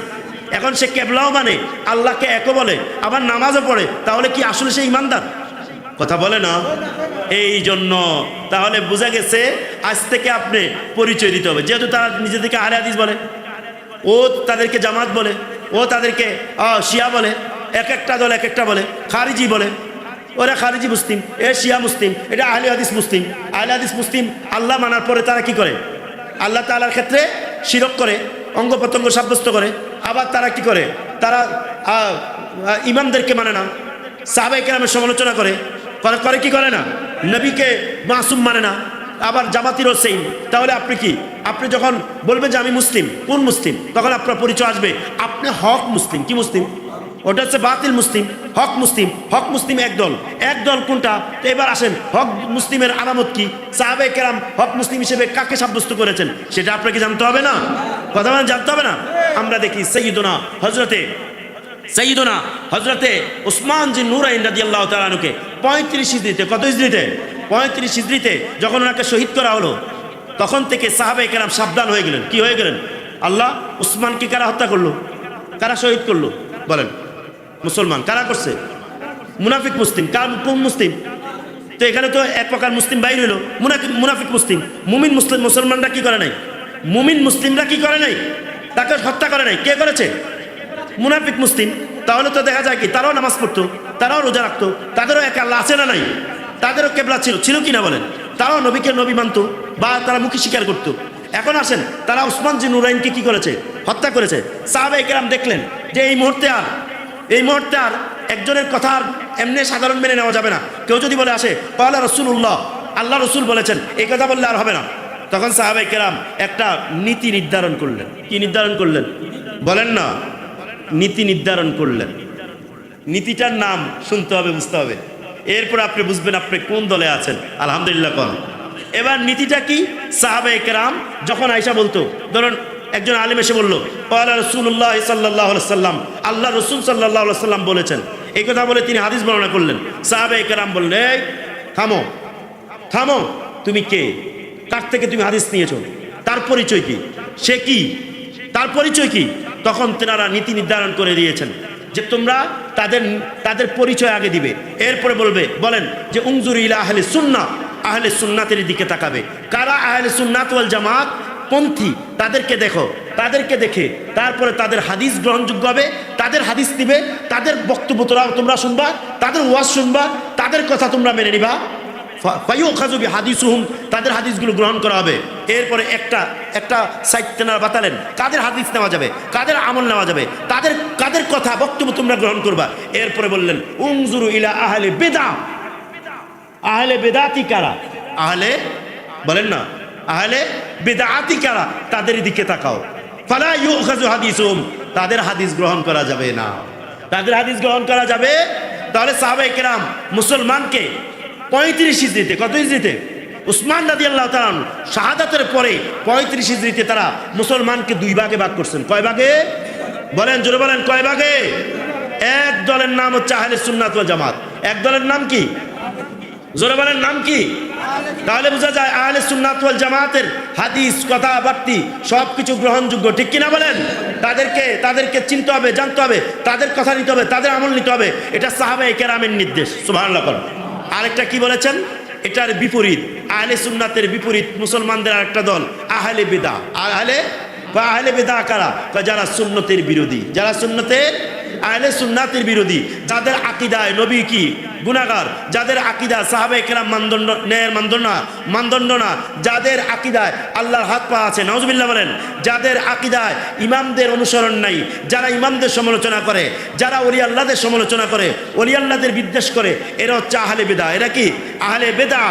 এখন সে কেবলাও মানে, আল্লাহকে একও বলে, আবার নামাজও পড়ে, তাহলে কি আসলে সে ঈমানদার? কথা বলে না। এই জন্য তাহলে বোঝা গেছে আজ থেকে আপনি পরিচয় দিতে হবে। যেহেতু তারা নিজেদেরকে আহলে হাদিস বলে, ও তাদেরকে জামাত বলে, ও তাদেরকে শিয়া বলে, এক একটা দল এক একটা বলে, খারিজি বলে, ওরা খারিজি মুসলিম, এ শিয়া মুসলিম, এটা আহলে হাদিস মুসলিম। আহলে হাদিস মুসলিম আল্লাহ মানার পরে তারা কি করে? আল্লাহ তাআলার ক্ষেত্রে শিরক করে, অঙ্গ প্রত্যঙ্গ সাব্যস্ত করে। আবার তারা কি করে? তারা ইমামদেরকে মানে না, সাহাবায়ে কেরামের সমালোচনা করে কি করে না? নবীকে মাসুম মানে না। আবার জামাতিরও সেইম। তাহলে আপনি কি? আপনি যখন বলবেন যে আমি মুসলিম, কোন মুসলিম? তখন আপনার পরিচয় আসবে আপনি হক মুসলিম। কি মুসলিম? ওটা হচ্ছে বাতিল মুসলিম। হক মুসলিম, হক মুসলিম এক দল কোনটা? তো এবার আসেন, হক মুসলিমের আলামত কি? সাহাবায়ে কেরাম হক মুসলিম হিসেবে কাকে সাব্যস্ত করেছেন সেটা আপনাকে জানতে হবে না? কথা বলেন, জানতে হবে না? আমরা দেখি সৈয়দনা হযরতে উসমান জিন নুরাইন রাদিয়াল্লাহু তাআলা আনহুকে 35 হিজরিতে, কত হিজরিতে? 35 হিজরিতে যখন ওনাকে শহীদ করা হলো, তখন থেকে সাহাবায়ে কেরাম সাবধান হয়ে গেলেন। কি হয়ে গেলেন? আল্লাহ, উসমানকে কারা হত্যা করলো? কারা শহীদ করলো? বলেন। মুসলমান। কারা করছে? মুনাফিক মুসলিম। কোন মুসলিম? তো এখানে তো এক প্রকার মুসলিম বাইর হইল, মুনাফিক মুসলিম। মুমিন মুসলিম মুসলমানরা কি করে নাই? মুমিন মুসলিমরা কি করে নাই? তাকে হত্যা করে নাই। কে করেছে? মুনাফিক মুসলিম। তাহলে তো দেখা যায় কি তারাও নামাজ পড়তো, তারাও রোজা রাখতো, তাদেরও এক আল্লাহ আছে না নাই? তাদেরও কেবলা ছিল কি না বলেন? তারাও নবীকে নবী মানতো বা তারা মুখে স্বীকার করতো। এখন আসেন, তারা উসমান জিন নুরাইনকে কি করেছে? হত্যা করেছে। সাহাবায়ে কেরাম দেখলেন যে এই মুহূর্তে আর একজনের কথা আর এমনি সাধারণ মেনে নেওয়া যাবে না। কেউ যদি বলে আসে ক্বালা রাসূলুল্লাহ, আল্লাহ রসুল বলেছেন, এই কথা বললে আর হবে না। তখন সাহাবায়ে কেরাম একটা নীতি নির্ধারণ করলেন। কি নির্ধারণ করলেন? বলেন না। নীতি নির্ধারণ করলেন। নীতিটার নাম শুনতে হবে, বুঝতে হবে, এরপর আপনি বুঝবেন আপনি কোন দলে আছেন। আলহামদুলিল্লাহ কোন। এবার নীতিটা কি? সাহাবায়ে কেরাম যখন আয়েশা বলতো, ধরুন একজন আলেম এসে বললো ক্বালা রাসূলুল্লাহ সাল্লাল্লাহু আলাইহি ওয়াসাল্লাম, আল্লাহ রসুল সাল্লাল্লাহু আলাইহি ওয়াসাল্লাম বলেছেন, এই কথা বলে তিনি হাদিস বর্ণনা করলেন। সাহাবায়ে কেরাম বললেন, এই থামো, তুমি কে? কার থেকে তুমি হাদিস নিয়েছো? তার পরিচয় কি? সে কি? তার পরিচয় কি? তখন তেনারা নীতি নির্ধারণ করে দিয়েছেন যে তোমরা তাদের পরিচয় আগে দিবে, এরপরে বলেন যে উনজুর ইলা আহলে সুন্নাহ, আহলে সুন্নাতের দিকে তাকাবে। কারা আহলে সুন্নাত ওয়াল জামাত পন্থী, তাদেরকে দেখে তারপরে তাদের হাদিস গ্রহণযোগ্য হবে, তাদের হাদিস দিবে, তাদের বক্তব্য তোমরা শুনবা, তাদের ওয়াজ শুনবা, তাদের কথা তোমরা মেনে নিবা। ফায়ুখাযু বিহাদিসুহুম, তাদের হাদিসগুলো গ্রহণ করা হবে। এরপরে একটা সাইড তেনারা বাতালেন কাদের হাদিস নেওয়া যাবে, কাদের আমল নেওয়া যাবে, কাদের কথা বক্তব্য তোমরা গ্রহণ করবা। এরপরে বললেন উনজুরু ইলা আহলে বিদআ, আহলে বিদআতি কারা? বলেন না, আহলে বিদআতি কারা? তাদের দিকে তাকাও। ফালা ইউখাযু হাদিসুহুম, তাদের হাদিস গ্রহণ করা যাবে না। তাদের হাদিস গ্রহণ করা যাবে। তাহলে সাহাবায়ে কেরাম মুসলমানকে 35 হিজরিতে, কত হিজরিতে? উসমান রাদিয়াল্লাহু তাআলা শাহাদাতের পরে 35 হিজরিতে তারা মুসলমানকে দুই ভাগে ভাগ করছেন। কয় ভাগে? বলেন, জোরে বলেন, কয় ভাগে? এক দলের নাম হচ্ছে আহলে সুন্নাত ওয়াল জামাত। এক দলের নাম কি? জোরে বলেন, নাম কি? তাহলে বোঝা যায় আহলে সুন্নাত ওয়াল জামাতের হাদিস, কথাবার্তা সবকিছু গ্রহণযোগ্য, ঠিক কিনা বলেন? তাদেরকে চিনতে হবে, জানতে হবে, তাদের কথা নিতে হবে, তাদের আমল নিতে হবে। এটা সাহাবায়ে কেরামের নির্দেশ। সুবহানাল্লাহ। আরেকটা কি বলেছেন? এটার বিপরীত, আহলে সুন্নাতের বিপরীত মুসলমানদের আরেকটা দল আহলে বিদআ। আহলে বিদআ কারা? যারা সুন্নতের বিরোধী, আহলে সুন্নাতের বিরোধী, যাদের আকীদায় নবী কি গুনাহগার, যাদের আকীদা সাহাবায়ে কেরাম মানদণ্ড না, যাদের আকীদায় আল্লাহর হাত পা আছে, নাউজুবিল্লাহ বলেন, যাদের আকীদায় ইমামদের অনুসরণ নাই, যারা ইমামদের সমালোচনা করে, যারা ওলি আল্লাহদের সমালোচনা করে, ওলি আল্লাহদের বিদ্বেষ করে, এরা হচ্ছে আহলে বিদআ। এরা কি? আহলে বিদআ।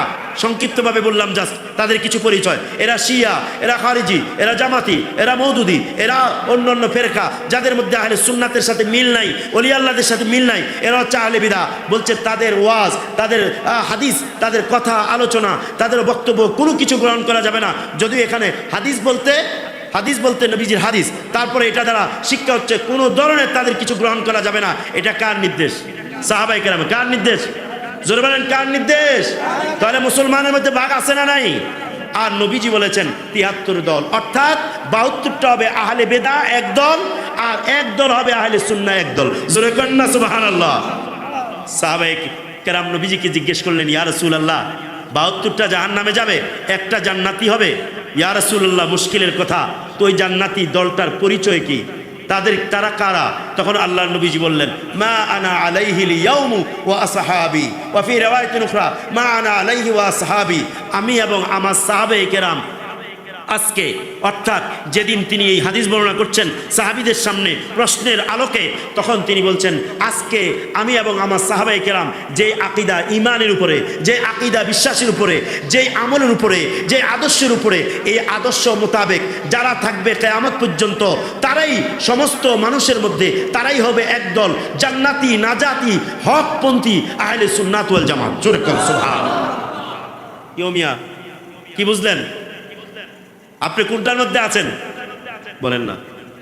সংক্ষিপ্তভাবে বললাম জাস্ট তাদের কিছু পরিচয়। এরা শিয়া, এরা খারিজি, এরা জামাতি, এরা মওদুদি, এরা অন্যান্য ফেরকা, যাদের মধ্যে আহলে সুন্নাতের সাথে মিল নাই, ওলি আল্লাহদের সাথে মিল নাই, এরা হচ্ছে আহলে বিদআ। বলছে তাদের ওয়াজ, তাদের হাদিস, তাদের কথা আলোচনা, তাদের বক্তব্য কোনো কিছু গ্রহণ করা যাবে না। যদিও এখানে হাদিস বলতে নবীজির হাদিস, তারপরে এটা দ্বারা শিক্ষা হচ্ছে কোনো ধরনের তাদের কিছু গ্রহণ করা যাবে না। এটা কার নির্দেশ? সাহাবায়ে কেরাম। কার নির্দেশ? জোরে বলেন, কার নির্দেশ? তাহলে মুসলমানের মধ্যে ভাগ আছে না নাই? আর নবীজি বলেছেন ৭৩ দল, অর্থাৎ ৭২টা হবে আহলে বিদআ এক দল, আর এক দল হবে আহলে সুন্নাহ এক দল। জোরে করেন না সুবহানাল্লাহ। সাহাবায়ে কেরাম নবীজিকে জিজ্ঞেস করলেন, ইয়া রাসূলুল্লাহ, ৭২টা জাহান্নামে যাবে, একটা জান্নাতি হবে? ইয়া রাসূলুল্লাহ, মুশকিলের কথা, তো ওই জান্নাতি দলটার পরিচয় কি? তারা কারা? তখন আল্লাহর নবীজি বললেন, মা আনা আলাইহিল ইয়াউমু ওয়া আসহাবি, ওয়া ফি রিওয়ায়াতিন উখরা মা আনা আলাইহি ওয়া আসহাবি, আমি এবং আমার সাহাবায়ে কেরাম আজকে, অর্থাৎ যেদিন তিনি এই হাদিস বর্ণনা করছেন সাহাবীদের সামনে প্রশ্নের আলোকে, তখন তিনি বলছেন, আজকে আমি এবং আমার সাহাবায়ে কেরাম যে আকীদা ঈমানের উপরে, যে আকীদা বিশ্বাসের উপরে, যে আমলের উপরে, যে আদর্শের উপরে, এই আদর্শ মোতাবেক যারা থাকবে কিয়ামত পর্যন্ত, তারাই সমস্ত মানুষের মধ্যে তারাই হবে একদল জান্নাতি, নাজাতি, হকপন্থী আহলে সুন্নাত ওয়াল জামাত। জোরে বলেন সুবহানাল্লাহ। ইউমিয়া কি বুঝলেন? আপনি কোনটার মধ্যে আছেন? বলেন না।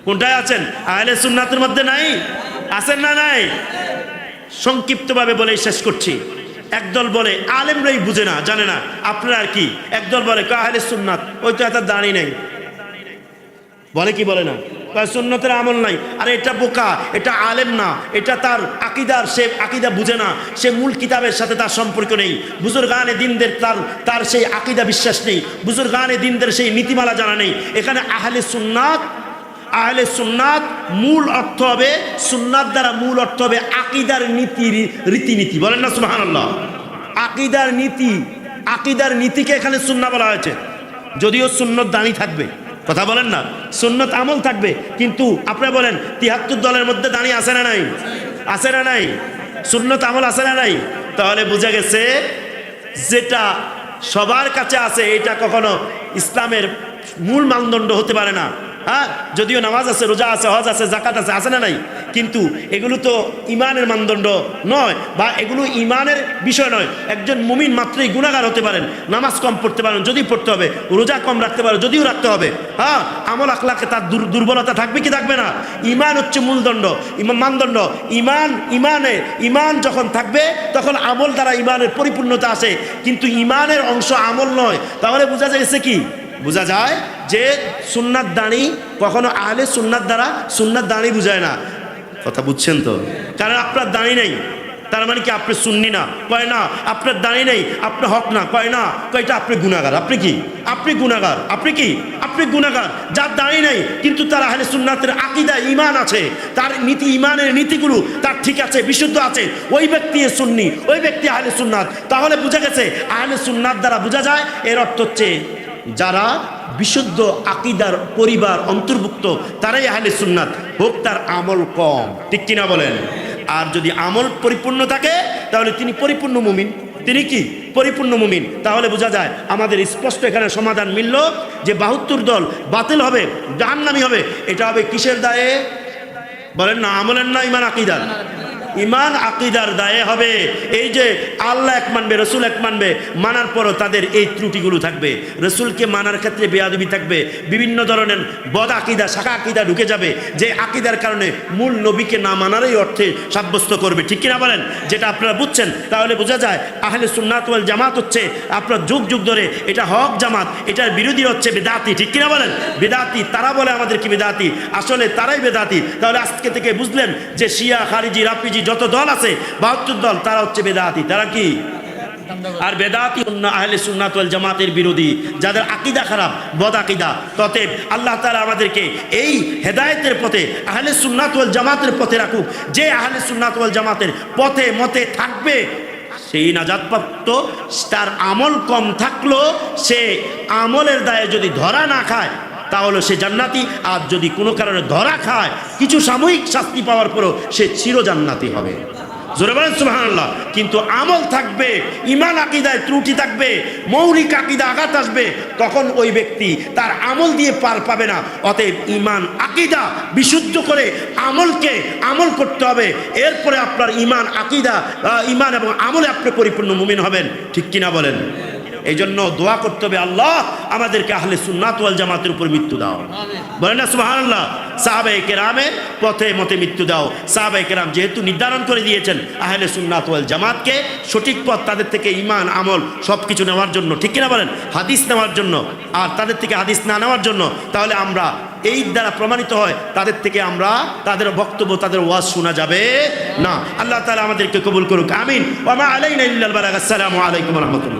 কোনটায় আছেন? আহলে সুন্নাতের মধ্যে নাই? আছেন না নাই? সংক্ষিপ্তভাবে বলে শেষ করছি। একদল বলে আলেমরাই বুঝে না, জানে না, আপনারা আর কি। একদল বলে আহলে সুন্নাত ওই তো এত দাঁড়িয়ে নেই, বলে কি বলে না, সুন্নতের আমল নাই। আরে এটা বোকা, এটা আলেম না, এটা তার আকিদার, সে আকিদা বুঝে না, সে মূল কিতাবের সাথে তার সম্পর্ক নেই, বুজুর্গানে দিনদের তার সেই আকিদা বিশ্বাস নেই, বুজুর্গানে দিনদের সেই নীতিমালা জানা নেই। এখানে আহলে সুন্নাত, আহলে সুন্নাত মূল অর্থ হবে, সুন্নাত দ্বারা মূল অর্থ হবে আকিদার নীতি, রীতিনীতি। বলেন না সুবহানাল্লাহ? আকিদার নীতি, আকিদার নীতিকে এখানে সুন্নাহ বলা হয়েছে। যদিও সুন্নত দাঁড়ি থাকবে, কথা বলেন না, সুন্নত আমল থাকবে, কিন্তু আপনারা বলেন ৭৩ দলের মধ্যে দাঁড়িয়ে আছে না নাই? আছে না নাই? সুন্নত আমল আছে না নাই? তাহলে বোঝা গেছে যেটা সবার কাছে আছে এটা কখনো ইসলামের মূল মানদণ্ড হতে পারে না। হ্যাঁ, যদিও নামাজ আছে, রোজা আছে, হজ আছে, জাকাত আছে, আছে না নাই? কিন্তু এগুলো তো ইমানের মানদণ্ড নয়, বা এগুলো ইমানের বিষয় নয়। একজন মুমিন মাত্রই গুনাহগার হতে পারেন, নামাজ কম পড়তে পারেন, যদি পড়তে হবে, রোজা কম রাখতে পারেন, যদিও রাখতে হবে। হ্যাঁ, আমল আখলাকে তার দুর্বলতা থাকবে কি থাকবে না? ইমান হচ্ছে মূলদণ্ড, মানদণ্ড। ইমান যখন থাকবে তখন আমল দ্বারা ইমানের পরিপূর্ণতা আসে, কিন্তু ইমানের অংশ আমল নয়। তাহলে বোঝা যাচ্ছে কি? বোঝা যায় যে সুন্নাত দাঁড়ি কখনো আহলে সুন্নাত দ্বারা সুন্নাত দাঁড়ি বুঝায় না। কথা বুঝছেন তো? কারণ আপনার দাঁড়ি নেই, তার মানে কি আপনি সুন্নি না? কয় না। আপনার দাঁড়ি নেই, আপনি হক না? কয় না। কয়টা আপনি গুনাহগার। আপনি কি? আপনি গুনাহগার। আপনি কি? আপনি গুনাহগার। যার দাঁড়ি নেই কিন্তু তার আহলে সুন্নাতের আকীদা, ঈমান আছে, তার নীতি, ঈমানের নীতিগুলো তার ঠিক আছে, বিশুদ্ধ আছে, ওই ব্যক্তি সুন্নি, ওই ব্যক্তি আহলে সুন্নাত। তাহলে বোঝা গেছে আহলে সুন্নাত দ্বারা বোঝা যায়, এর অর্থ হচ্ছে যারা বিশুদ্ধ আকীদার পরিবার অন্তর্ভুক্ত তারাই আহলে সুন্নাত, হোক তার আমল কম। ঠিক কিনা বলেন? আর যদি আমল পরিপূর্ণ থাকে তাহলে তিনি পরিপূর্ণ মুমিন। তিনি কি? পরিপূর্ণ মুমিন। তাহলে বোঝা যায় আমাদের স্পষ্ট এখানে সমাধান মিলল যে ৭২ দল বাতিল হবে, জাহান্নামী হবে। এটা হবে কিসের দায়ে? বলেন না, আমলের না ঈমান আকীদার? ঈমান আকীদার দায়ে হবে। এই যে আল্লাহ এক মানবে, রসুল এক মানবে, মানার পরও তাদের এই ত্রুটিগুলো থাকবে। রসুলকে মানার ক্ষেত্রে বেয়াদবি থাকবে, বিভিন্ন ধরনের বদ আকীদা, শাখা আকীদা ঢুকে যাবে, যে আকীদার কারণে মূল নবীকে না মানারই অর্থে সাব্যস্ত করবে। ঠিক কিনা বলেন? যেটা আপনারা বুঝছেন। তাহলে বোঝা যায় আহলে সুন্নাত ওয়াল জামাত হচ্ছে আপনার যুগ যুগ ধরে এটা হক জামাত, এটার বিরোধী হচ্ছে বেদাতি। ঠিক কিনা বলেন? বেদাতি তারা বলে আমাদেরকে বেদাতি, আসলে তারাই বেদাতি। তাহলে আজকে থেকে বুঝলেন যে শিয়া, খারিজি, রাফিজি যত দল আছে ৭২ দল, তারা হচ্ছে বেদাতি। তারা কি? আর বেদাতি আহলে সুন্নাত ওয়াল জামাতের বিরোধী, যাদের আকীদা খারাপ, বদ আকীদা। ততএব আল্লাহ তাআলা আমাদেরকে এই হেদায়েতের পথে, আহলে সুন্নাত ওয়াল জামাতের পথে রাখুক। যে আহলে সুন্নাত ওয়াল জামাতের পথে মতে থাকবে সেই নাজাতপ্রাপ্ত। তার আমল কম থাকলো, সে আমলের দায়ে যদি ধরা না খায় তাহলে সে জান্নাতি। আর যদি কোনো কারণে ধরা খায়, কিছু সাময়িক শাস্তি পাওয়ার পরও সে চির জান্নাতি হবে। জোরে বলেন সুবহানাল্লাহ। কিন্তু আমল থাকবে, ঈমান আকীদায় ত্রুটি থাকবে, মৌলিক আকীদা আঘাত আসবে, তখন ওই ব্যক্তি তার আমল দিয়ে পার পাবে না। অতএব ঈমান আকীদা বিশুদ্ধ করে আমলকে আমল করতে হবে। এরপরে আপনার ঈমান আকীদা, ঈমান এবং আমলে আপনি পরিপূর্ণ মুমিন হবেন। ঠিক কিনা বলেন? এই জন্য দোয়া করতে হবে, আল্লাহ আমাদেরকে আহলে সুন্নাত ওয়াল জামাতের উপর মৃত্যু দাও। বলেন না সুবহানাল্লাহ। সাহাবায়ে কেরামের পথে মতে মৃত্যু দাও। সাহাবায়ে কেরাম যেহেতু নির্ধারণ করে দিয়েছেন আহলে সুন্নাত ওয়াল জামাতকে সঠিক পথ, তাদের থেকে ঈমান আমল সব কিছু নেওয়ার জন্য, ঠিক কিনা বলেন, হাদিস নেওয়ার জন্য, আর তাদের থেকে হাদিস না নেওয়ার জন্য, তাহলে আমরা এই দ্বারা প্রমাণিত হয় তাদের থেকে আমরা তাদের বক্তব্য, তাদের ওয়াজ শোনা যাবে না। আল্লাহ তাআলা আমাদেরকে কবুল করুক, আমিন। ওয়া মা আলাইনা ইল্লাল বালাগ। আসসালামু আলাইকুম ওয়া রাহমাতুল্লাহ।